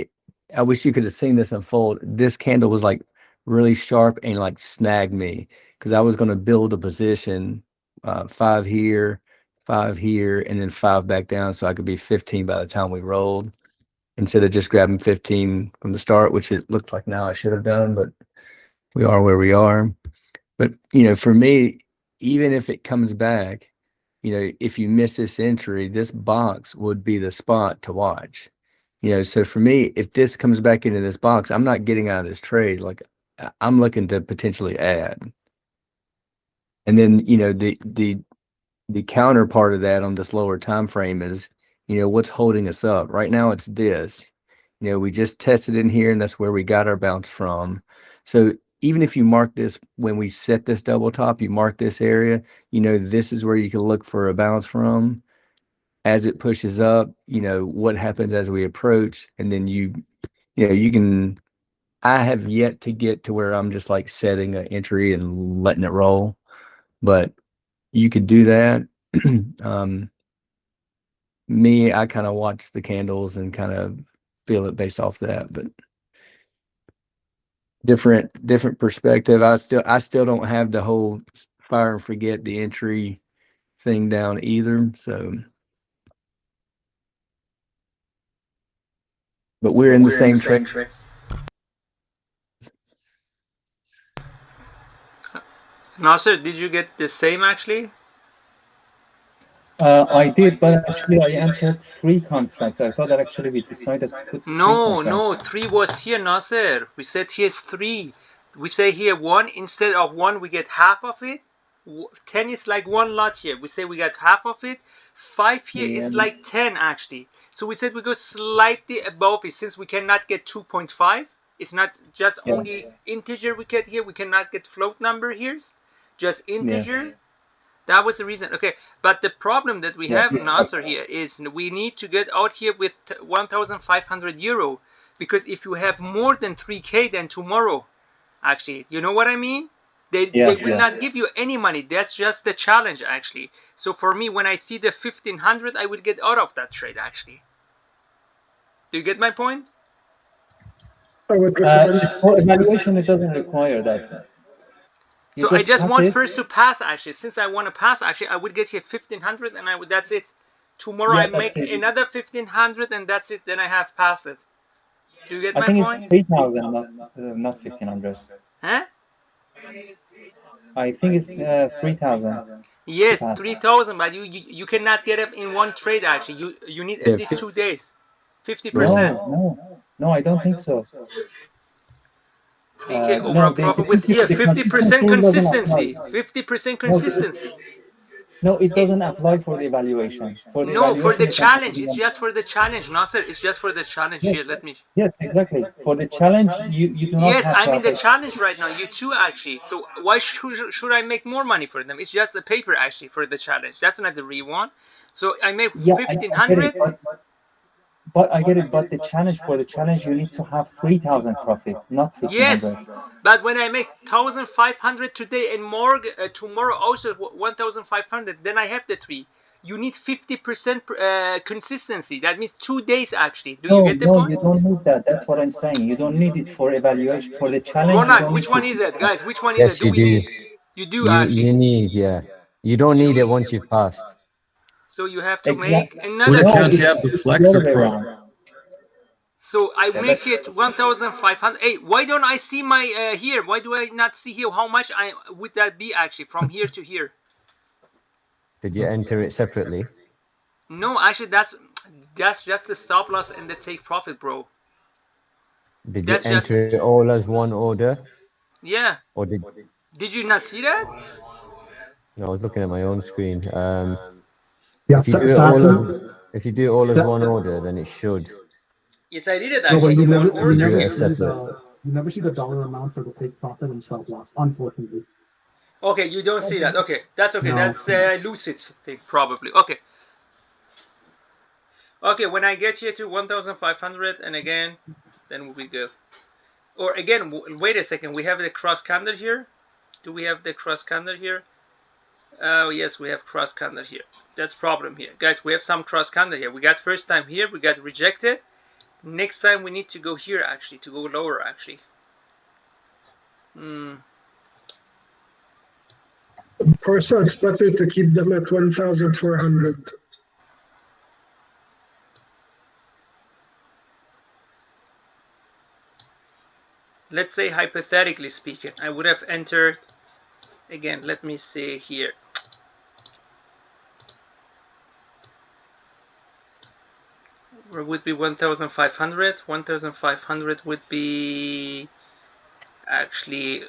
I wish you could have seen this unfold. This candle was like really sharp and like snagged me because I was going to build a position, 5 here, 5 here, and then 5 back down so I could be 15 by the time we rolled instead of just grabbing 15 from the start, which it looked like now I should have done, but we are where we are. But, you know, for me, even if it comes back, you know, if you miss this entry, this box would be the spot to watch. You know, so for me, if this comes back into this box, I'm not getting out of this trade. Like I'm looking to potentially add. And then, you know, the counterpart of that on this lower time frame is, you know, what's holding us up. Right now it's this. You know, we just tested in here and that's where we got our bounce from. So even if you mark this when we set this double top, you mark this area, you know, this is where you can look for a bounce from. As it pushes up, you know, what happens as we approach, and then you know, you can I have yet to get to where I'm just like setting an entry and letting it roll, but you could do that. Me, I kind of watch the candles and kind of feel it based off that, but different perspective. I still don't have the whole fire and forget the entry thing down either. So, but we're in the same trade. Nasser, did you get the same actually? I did, but actually I entered 3 contracts. I thought that actually we decided to put 3 No, contracts. no, 3 was here, Nasser. We said here 3. We say here 1. Instead of 1, we get half of it. 10 is like 1 lot here. We say we got half of it. 5 here is like 10 actually. So we said we go slightly above it since we cannot get 2.5. It's not just only integer we get here. We cannot get float number here. Just integer. That was the reason. Okay, but the problem that we have, Nasser, here is we need to get out here with 1,500 euro, because if you have more than 3K, then tomorrow, actually, you know what I mean? They will not give you any money. That's just the challenge, actually. So for me, when I see the 1,500, I will get out of that trade, actually. Do you get my point? I would recommend For evaluation, it doesn't require that. So I just want first to pass, actually. Since I want to pass, actually, I would get here 1,500 and that's it. Tomorrow I make another 1,500 and that's it. Then I have passed it. Do you get my point? I think it's 3,000, not 1,500. Huh? I think it's 3,000. Yes, 3,000, but you cannot get it in one trade, actually. You need at least 2 days. 50%. No, I don't think so. 3K overall profit with 50% consistency. 50% consistency. No, it doesn't apply for the evaluation. For the challenge. It's just for the challenge, Nasser. It's just for the challenge. Here, let me. Yes, exactly. For the challenge, you do not have to. I'm in the challenge right now. You too, actually. So why should I make more money for them? It's just a paper, actually, for the challenge. That's not the real one. So I make 1,500. But I get it. But the challenge, you need to have 3,000 profit, not 1,500. Yes, but when I make 1,500 today and more tomorrow also 1,500, then I have the 3. You need 50% consistency. That means 2 days actually. Do you get the point? No, you don't need that. That's what I'm saying. You don't need it for evaluation. For the challenge. Ronak, which one is it, guys? Which one is it? Yes, you do. You do actually. You need, yeah. You don't need it once you've passed. So you have to make another. Can't you have the Flex or Pro? So I make it 1,500. Hey, why don't I see my here? Why do I not see here how much would that be actually from here to here? Did you enter it separately? No, actually that's just the stop loss and the take profit, bro. Did you enter it all as one order? Yeah. Or did you not see that? No, I was looking at my own screen. Yeah, if you do it all as one order, then it should. Yes, I did it actually. You never see the dollar amount for the take profit and stop loss, unfortunately. Okay, you don't see that. Okay, that's okay. No. That's Lucid thing, probably. Okay. Okay, when I get here to 1,500 and again, then we go. Or again, wait a second. We have the cross candle here. Do we have the cross candle here? Oh, yes, we have cross candle here. That's problem here. Guys, we have some cross candle here. We got first time here. We got rejected. Next time we need to go here actually, to go lower actually. So it's better to keep them at 1,400. Let's say hypothetically speaking, I would have entered, again, let me see here. Where would be 1,500? 1,500 would be actually,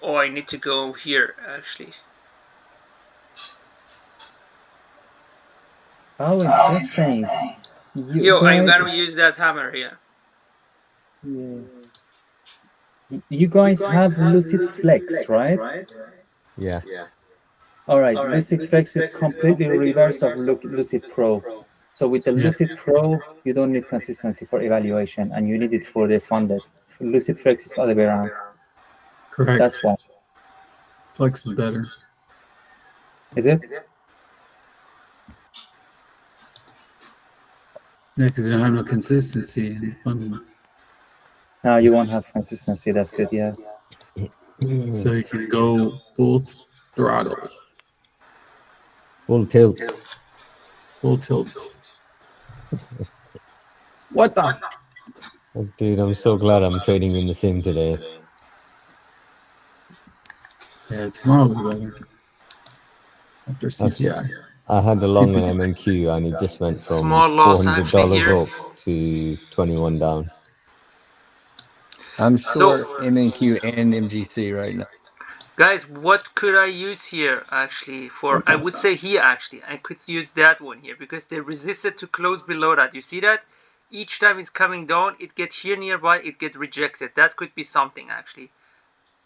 oh, I need to go here actually. Oh, interesting. I'm gonna use that hammer here. Yeah. You guys have Lucid Flex, right? Yeah. All right. Lucid Flex is completely reverse of Lucid Pro. So with the Lucid Pro, you don't need consistency for evaluation, and you need it for the funded Lucid Flex is other way around. Correct. That's why. Flex is better. Is it? Yeah, because you don't have no consistency in the funding. Now you won't have consistency. That's good. Yeah. So you can go full throttle, Full tilt. full tilt. What the? Oh, dude, I'm so glad I'm trading in the sim today. Yeah, tomorrow will be better. After CPI. I had the long MNQ and it just went from Small loss actually $400 here. up to 21 down. I'm So- sure MNQ and MGC right now. Guys, what could I use here actually for? I would say here actually. I could use that one here because they resisted to close below that. You see that? Each time it's coming down, it gets here nearby, it gets rejected. That could be something actually.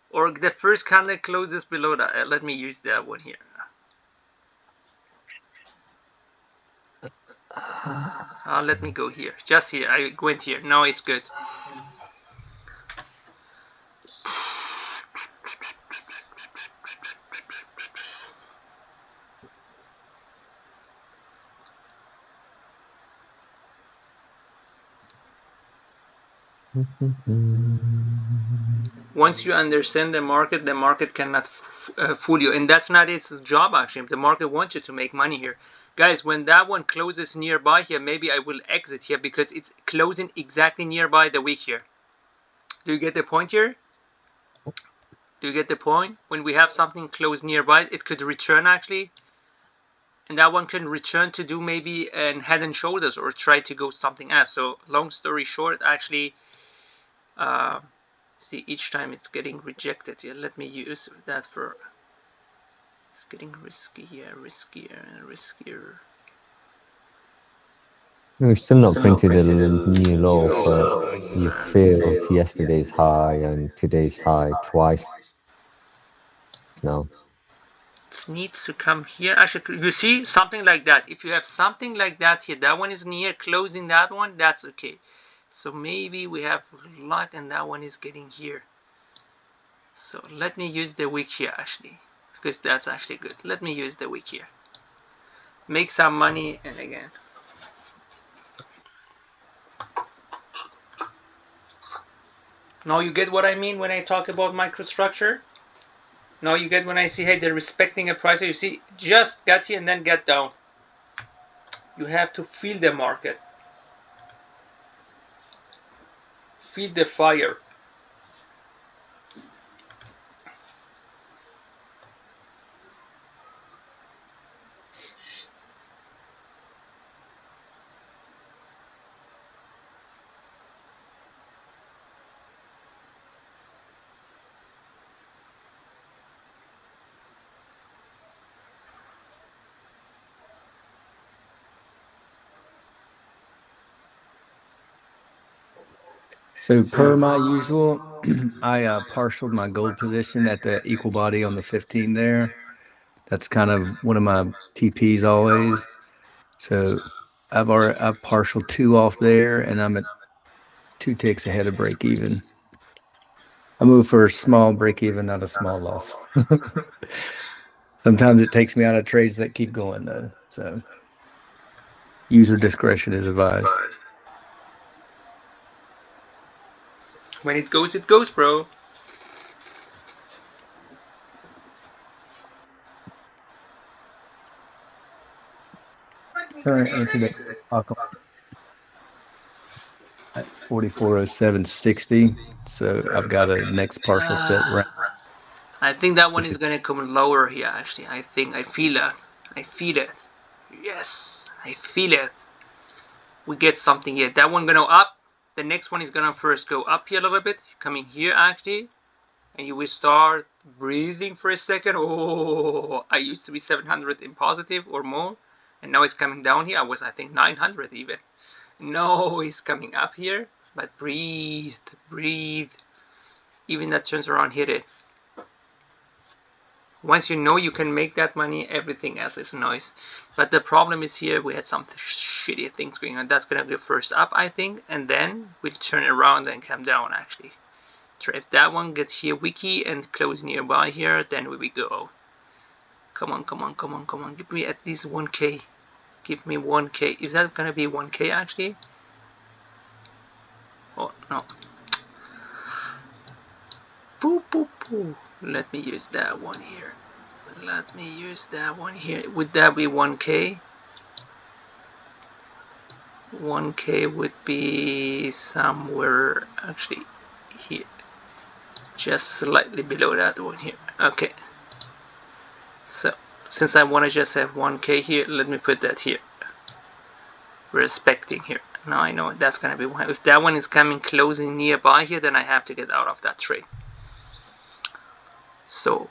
Or the first candle closes below that. Let me use that one here. Let me go here. Just here. I went here. Now it's good. Once you understand the market cannot fool you, and that's not its job actually. The market wants you to make money here, guys. When that one closes nearby here, maybe I will exit here because it's closing exactly nearby the wick here. Do you get the point here? Do you get the point? When we have something close nearby, it could return actually, and that one can return to do maybe an head and shoulders or try to go something else. So long story short, actually. See, each time it's getting rejected. Yeah, let me use that for. It's getting riskier, riskier, and riskier. We're still not printed a new low, but you failed yesterday's high and today's high twice now. It needs to come here. Actually, you see something like that. If you have something like that here, that one is near closing that one. That's okay. So maybe we have luck, and that one is getting here. So let me use the wick here actually, because that's actually good. Let me use the wick here. Make some money, and again. Now you get what I mean when I talk about microstructure? Now you get when I say, hey, they're respecting a price. You see, just get here and then get down. You have to feel the market. Feel the fire. So per my usual, I partialed my gold position at the equal body on the 15 there. That's kind of one of my TPs always. So I've partialed 2 off there, and I'm at 2 ticks ahead of break even. I move for a small break even, not a small loss. Sometimes it takes me out of trades that keep going though. So user discretion is advised. When it goes, bro. Current intraday at 4407.60. So I've got a next partial set round. I think that one is gonna come lower here. Actually, I feel it. I feel it. Yes, I feel it. We get something here. That one gonna up. The next one is gonna first go up here a little bit, coming here actually, and you will start breathing for a second. Oh, I used to be 700 in positive or more, and now it's coming down here. I was, I think, 900 even. No, it's coming up here, but breathe, breathe. Even that turns around, hit it. Once you know you can make that money, everything else is noise. But the problem is here we had some shitty things going on. That's gonna be first up, I think, and then we'll turn around and come down actually. So if that one gets here wiki and close nearby here, then we go. Come on, come on, come on, come on. Give me at least 1k. Give me 1k. Is that gonna be 1k actually? Oh no. Boo boo boo. Let me use that one here. Let me use that one here. Would that be 1k? 1k would be somewhere actually here. Just slightly below that one here. Okay. So since I want to just have 1k here, let me put that here. Respecting here. Now I know that's gonna be one. If that one is coming closing nearby here, then I have to get out of that trade. So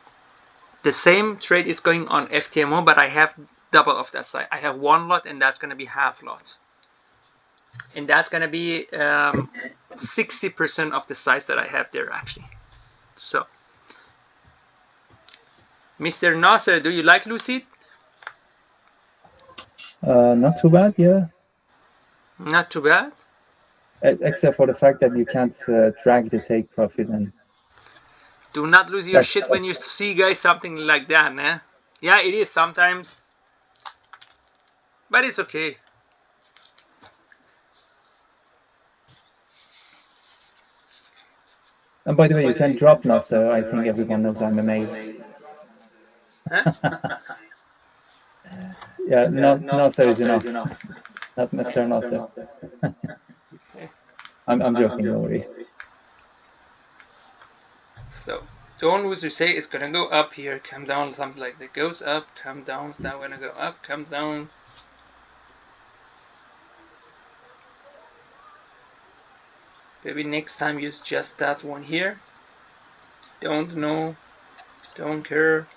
the same trade is going on FTMO, but I have double of that side. I have one lot, and that's gonna be half lot, and that's gonna be 60% of the size that I have there actually. So, Mr. Nasser, do you like Lucid? Not too bad, yeah. Not too bad. Except for the fact that you can't drag the take profit and. Do not lose your shit when you see guys something like that, eh? Yeah, it is sometimes, but it's okay. And by the way, you can drop Nasser. I think everyone knows I'm a male. Huh? Yeah, Nasser is enough. Not Mr. Nasser. I'm joking, don't worry. So don't lose your say. It's gonna go up here, come down, something like that. Goes up, come down. It's now gonna go up, comes down. Maybe next time use just that one here. Don't know, don't care.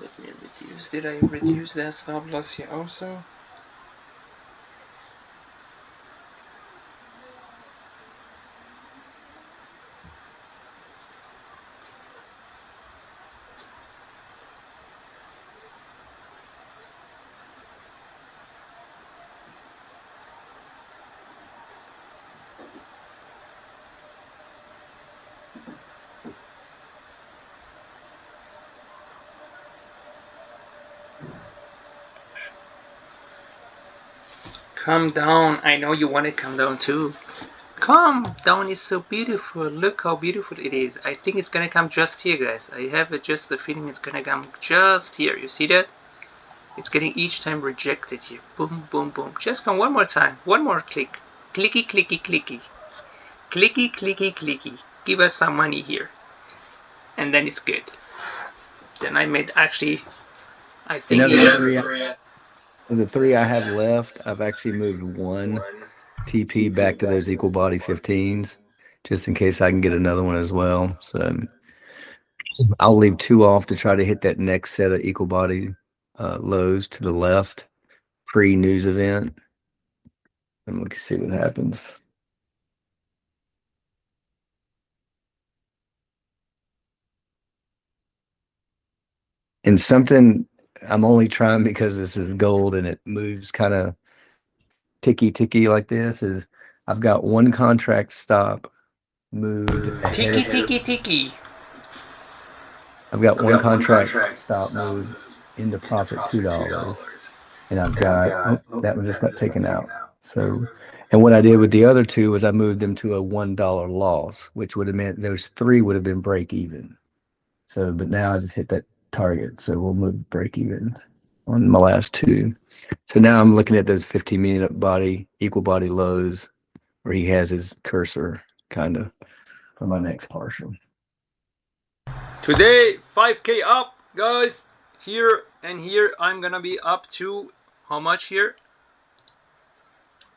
Let me reduce. Did I reduce that stop loss here also? Come down. I know you want to come down too. Come down is so beautiful. Look how beautiful it is. I think it's gonna come just here, guys. I have just the feeling it's gonna come just here. You see that? It's getting each time rejected here. Boom, boom, boom. Just come one more time. One more click. Clicky, clicky, clicky. Clicky, clicky, clicky. Give us some money here. And then it's good. Then I made actually, I think the three I have left, I've actually moved one TP back to those equal body 15s, just in case I can get another one as well. So I'll leave two off to try to hit that next set of equal body lows to the left pre-news event. And we can see what happens. And something I'm only trying because this is gold and it moves kind of ticky like this is I've got one contract stop moved ahead. Tiki. I've got one contract stop move into profit $2, and I've got that one just got taken out. So, and what I did with the other two was I moved them to a $1 loss, which would have meant those three would have been break even. So, but now I just hit that target, so we'll move break even on my last two. So now I'm looking at those 15-minute body equal body lows where he has his cursor kind of for my next partial. Today 5k up, guys. Here and here I'm gonna be up to how much here?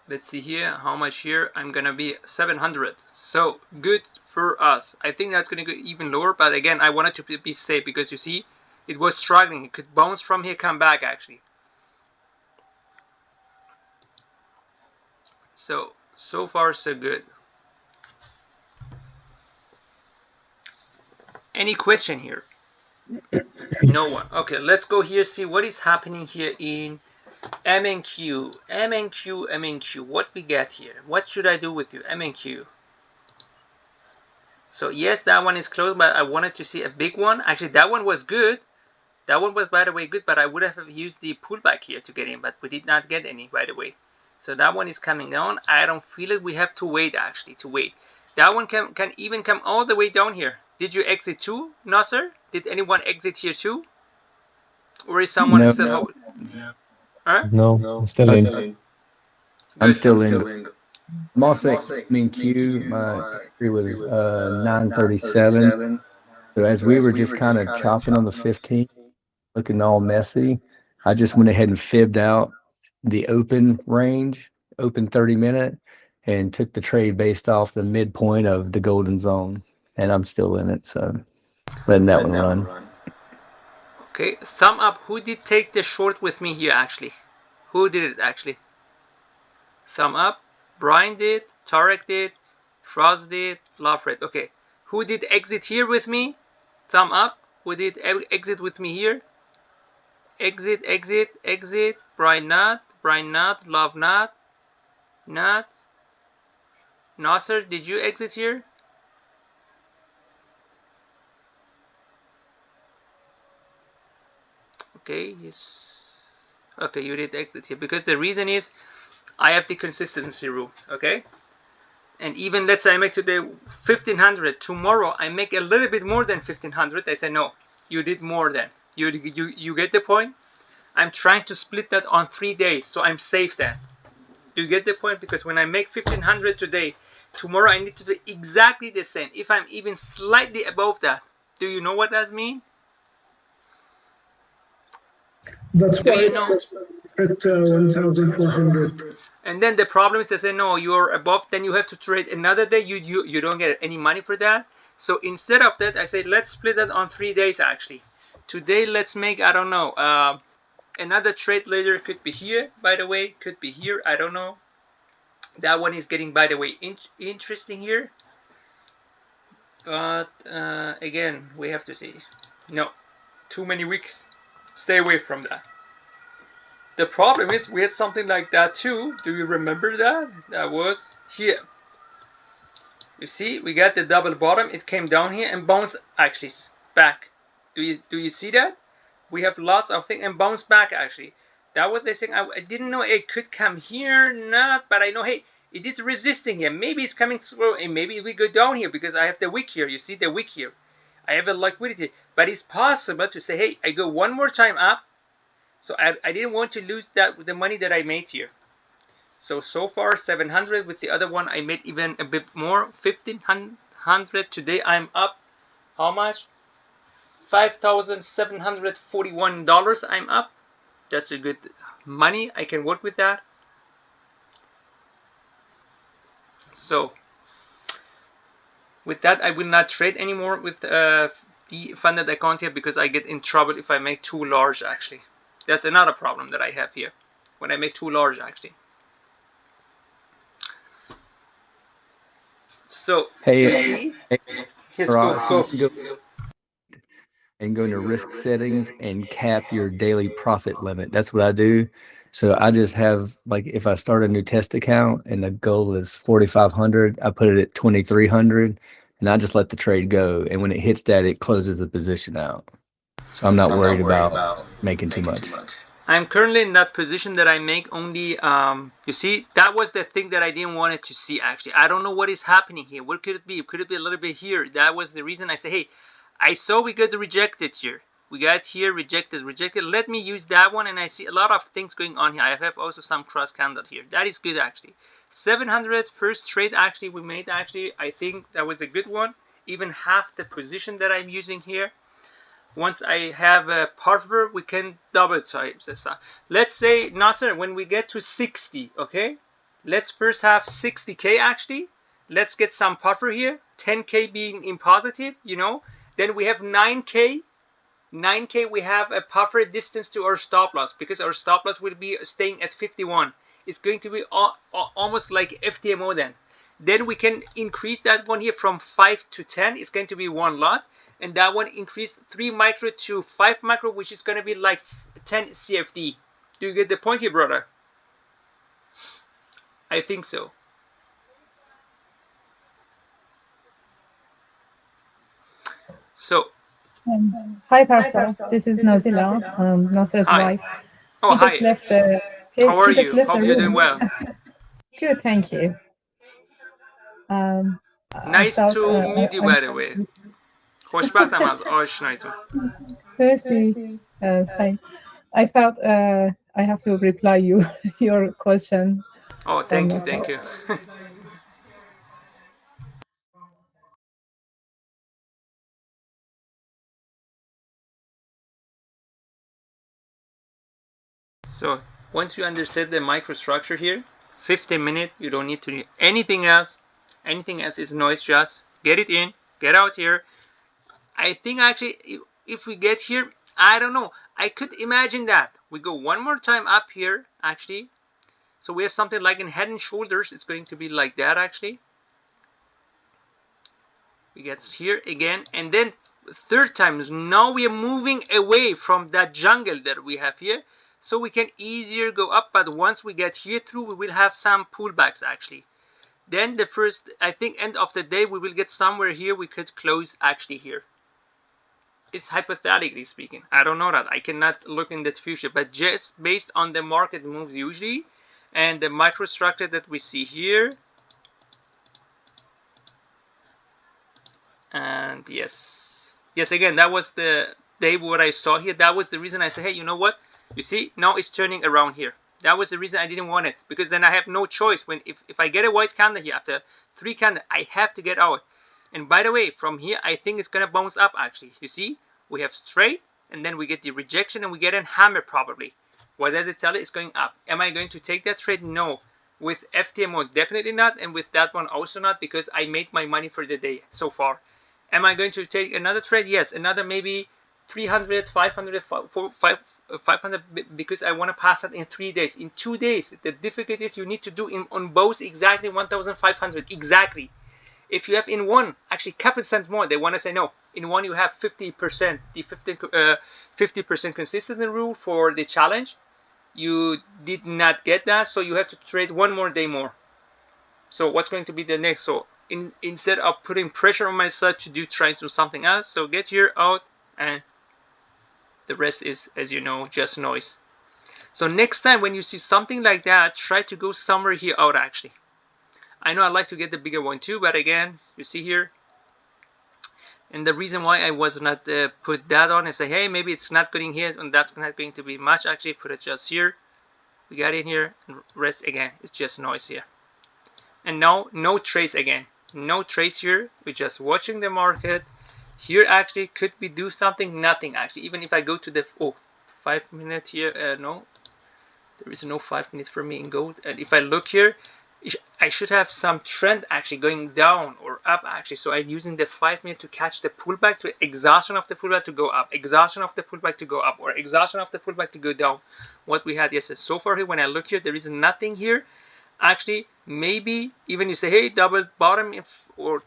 Let's see here how much here. I'm gonna be 700. So good for us. I think that's gonna go even lower, but again I wanted to be safe because you see it was struggling. It could bounce from here, come back actually. So far so good. Any question here? No one. Okay, let's go here, see what is happening here in MNQ. MNQ. What we get here? What should I do with you? MNQ. So yes, that one is closed, but I wanted to see a big one. Actually, that one was good. That one was, by the way, good, but I would have used the pullback here to get in, but we did not get any, by the way. So that one is coming down. I don't feel it. We have to wait, actually, to wait. That one can even come all the way down here. Did you exit too, Nasser? Did anyone exit here too? Or is someone No, still holding? Huh? No, I'm still in. I'm Good. still in. I'm also in Q. My entry was 937. So as we were just kind of chopping on the 15, looking all messy, I just went ahead and fibbed out the open range, open 30-minute, and took the trade based off the midpoint of the golden zone. And I'm still in it, so letting that one run. Okay, thumb up. Who did take the short with me here, actually? Who did it, actually? Thumb up. Brian did. Tarek did. Frost did. Lafred. Okay. Who did exit here with me? Thumb up. Who did exit with me here? Exit, exit, exit. Brian not. Brian not. Love not. Not. Nasser, did you exit here? Okay, yes. Okay, you did exit here because the reason is I have the consistency rule. Okay, and even let's say I make today 1500, tomorrow I make a little bit more than 1500. I say no, you did more than you get the point. I'm trying to split that on 3 days, so I'm safe then. Do you get the point? Because when I make 1500 today, tomorrow I need to do exactly the same. If I'm even slightly above that, do you know what that means? That's Do why you know? it's at 1,400. And then the problem is they say no, you're above. Then you have to trade another day. You don't get any money for that. So instead of that, I say let's split that on 3 days. Actually, today let's make, I don't know, another trade later. Could be here, by the way. Could be here. I don't know. That one is getting, by the way, interesting here. But again, we have to see. No, too many weeks. Stay away from that. The problem is we had something like that too. Do you remember that? That was here. You see, we got the double bottom. It came down here and bounced actually back. Do you see that? We have lots of things and bounce back actually. That was the thing. I didn't know it could come here, not, but I know, hey, it is resisting here. Maybe it's coming slow and maybe we go down here because I have the wick here. You see the wick here. I have a liquidity, but it's possible to say, hey, I go one more time up. So I didn't want to lose that the money that I made here. So far 700. With the other one I made even a bit more, 1500. Today I'm up how much? $5,741 I'm up. That's a good money. I can work with that. So with that I will not trade anymore with the funded account here because I get in trouble if I make too large actually. That's another problem that I have here when I make too large actually. So Hey, you see, here's go. And go into risk settings and cap your daily profit limit. That's what I do. So I just have, like, if I start a new test account and the goal is 4,500, I put it at 2,300 and I just let the trade go. And when it hits that, it closes the position out. So I'm not worried about making too much. I'm currently in that position that I make only, you see, that was the thing that I didn't want it to see actually. I don't know what is happening here. What could it be? Could it be a little bit here? That was the reason I say, hey, I saw we got rejected here. We got here rejected. Let me use that one, and I see a lot of things going on here. I have also some cross candle here. That is good actually. 700 first trade actually we made actually. I think that was a good one. Even half the position that I'm using here. Once I have a partner, we can double type this. Let's say, Nasser, when we get to 60, okay? Let's first have 60K actually. Let's get some puffer here. 10K being in positive, you know. Then we have 9K. 9K we have a puffer distance to our stop loss because our stop loss will be staying at 51. It's going to be almost like FTMO then. Then we can increase that one here from 5 to 10. It's going to be one lot. and that one increased 3 micro to 5 micro, which is going to be like 10 CFD. Do you get the point here, brother? I think so. So, hi Parsa, this is Nazila, Nasser's wife. Oh, he hi. Just left the, How are he just you? left Hope the you're room. doing well. Good, thank you. Nice to meet you, by the way. خوشبختم از آشنایتون. Firstly, say, I felt I have to reply you your question. Oh, thank you, thank you. So once you understand the microstructure here, 15 minutes, you don't need to do anything else. Anything else is noise. Just get it in, get out here. I think actually, if we get here, I don't know. I could imagine that we go one more time up here, actually. So we have something like in Head and Shoulders. It's going to be like that, actually. We get here again, and then third time. Now we are moving away from that jungle that we have here, so we can easier go up. But once we get here through, we will have some pullbacks actually. Then the first, I think, end of the day, we will get somewhere here. We could close actually here. It's hypothetically speaking. I don't know that. I cannot look in the future, but just based on the market moves usually, and the microstructure that we see here. And yes, again, that was the day what I saw here. That was the reason I said, hey, you know what, you see, now it's turning around here. That was the reason I didn't want it, because then I have no choice. When if I get a white candle here after 3 candles, I have to get out. And by the way, from here I think it's gonna bounce up actually. You see, we have straight, and then we get the rejection, and we get a hammer probably. What does it tell you? It's going up. Am I going to take that trade? No. With FTMO, definitely not, and with that one also not, because I made my money for the day so far. Am I going to take another trade? Yes, another maybe 300, 500, 500, because I want to pass it in 3 days. In 2 days, the difficulty is you need to do on both exactly 1,500 exactly. If you have in one actually couple cents more, they want to say no. In one you have 50%, the 50% consistency rule for the challenge. You did not get that, so you have to trade one more day more. So what's going to be the next? So instead of putting pressure on myself to try to do something else, so get here, out, and the rest is, as you know, just noise. So next time when you see something like that, try to go somewhere here out actually. I know I like to get the bigger one too, but again, you see here, and the reason why I was not put that on is say, hey, maybe it's not going here, and that's not going to be much actually. Put it just here. We got in here, and rest again. It's just noise here. And now no trace again. No trace here. We're just watching the market. Here actually could we do something? Nothing actually. Even if I go to the 5 minutes here, no, there is no 5 minutes for me in gold. And if I look here, I should have some trend actually going down or up actually. So I'm using the 5 minute to catch the pullback, to exhaustion of the pullback to go up, exhaustion of the pullback to go up, or exhaustion of the pullback to go down. What we had yesterday. So far here, when I look here, there is nothing here. Actually, maybe even you say, hey, double bottom or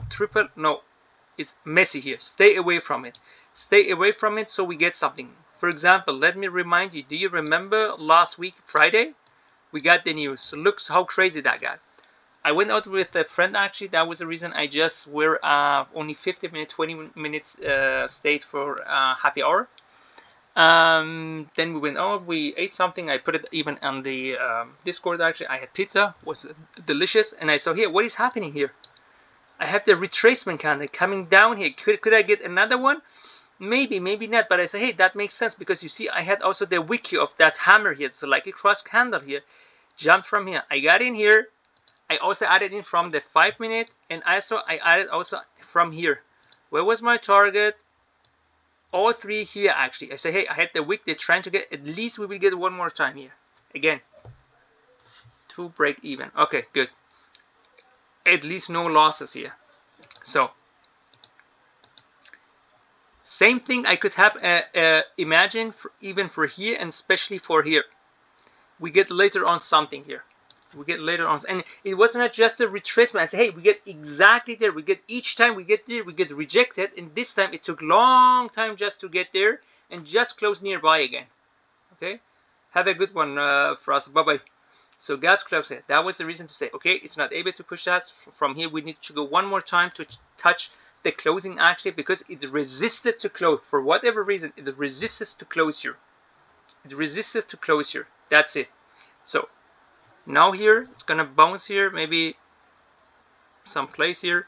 triple. No, it's messy here. Stay away from it. Stay away from it so we get something. For example, let me remind you, do you remember last week, Friday? We got the news. So look how crazy that got. I went out with a friend actually. That was the reason I just were only 50 minutes, 20 minutes stayed for happy hour. Then we went out, we ate something. I put it even on the Discord actually. I had pizza, was delicious, and I saw here, what is happening here? I have the retracement candle coming down here. Could I get another one? Maybe, maybe not. But I say, hey, that makes sense, because you see, I had also the wiki of that hammer here. So like a cross candle here, jumped from here. I got in here. I also added in from the 5 minute, and also I added also from here. Where was my target? All three here actually. I say, hey, I had the wick. They're trying to get, at least we will get one more time here. Again, to break even. Okay, good. At least no losses here. So, same thing I could have imagine for, even for here, and especially for here. We get later on something here. We get later on, and it was not just a retracement. I said, hey, we get exactly there. We get each time we get there, we get rejected, and this time it took long time just to get there and just close nearby again. Okay, have a good one, Frost. Bye bye. So God's close it. That was the reason to say, okay, it's not able to push that. From here, we need to go one more time to touch the closing actually, because it resisted to close for whatever reason. It resisted to closure. It resisted to closure. That's it. So now here it's gonna bounce here, maybe some place here.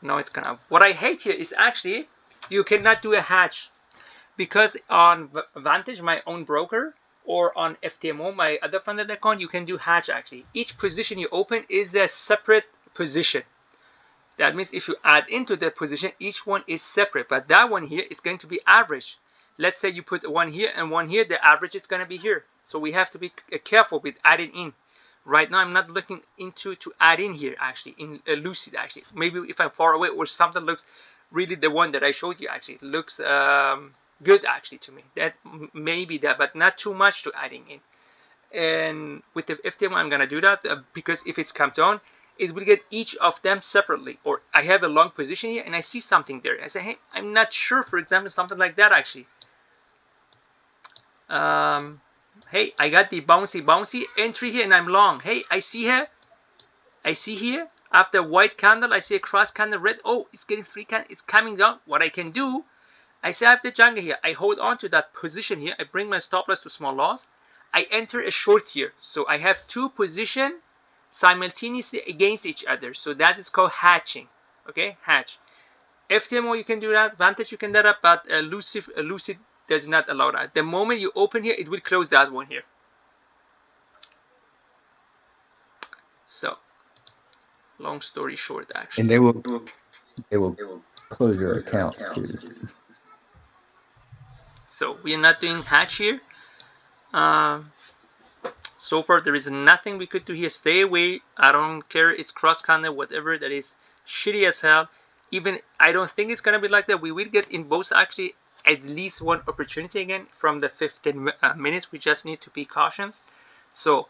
Now it's gonna. What I hate here is actually you cannot do a hatch, because on Vantage, my own broker, or on FTMO, my other funded account, you can do hatch actually. Each position you open is a separate position. That means if you add into the position, each one is separate. But that one here is going to be average. Let's say you put one here and one here, the average is going to be here. So we have to be careful with adding in. Right now, I'm not looking into to add in here actually, in Lucid actually. Maybe if I'm far away or something looks really the one that I showed you actually looks good actually to me. That maybe that, but not too much to adding in. And with the FTM, I'm gonna do that because if it's come down, it will get each of them separately. Or I have a long position here and I see something there. I say, hey, I'm not sure. For example, something like that actually. Hey, I got the bouncy entry here and I'm long. Hey, I see here. After white candle, I see a cross candle red. Oh, it's getting 3 candles. It's coming down. What I can do, I say I have the jungle here. I hold on to that position here. I bring my stop loss to small loss. I enter a short here. So I have 2 positions simultaneously against each other. So that is called hatching. Okay, hatch. FTMO, you can do that. Vantage, you can do that. But Lucid does not allow that. The moment you open here, it will close that one here. So, long story short, actually. And they will close your accounts too. So we are not doing hatch here. So far there is nothing we could do here. Stay away. I don't care. It's cross candle, whatever. That is shitty as hell. Even I don't think it's gonna be like that. We will get in both actually at least one opportunity again from the 15 minutes. We just need to be cautious. So,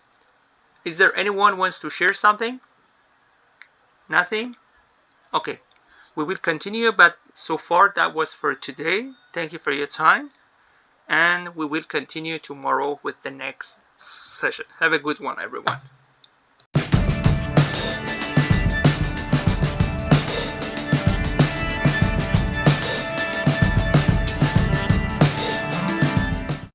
is there anyone wants to share something? Nothing? Okay. We will continue, but so far that was for today. Thank you for your time. And we will continue tomorrow with the next session. Have a good one, everyone.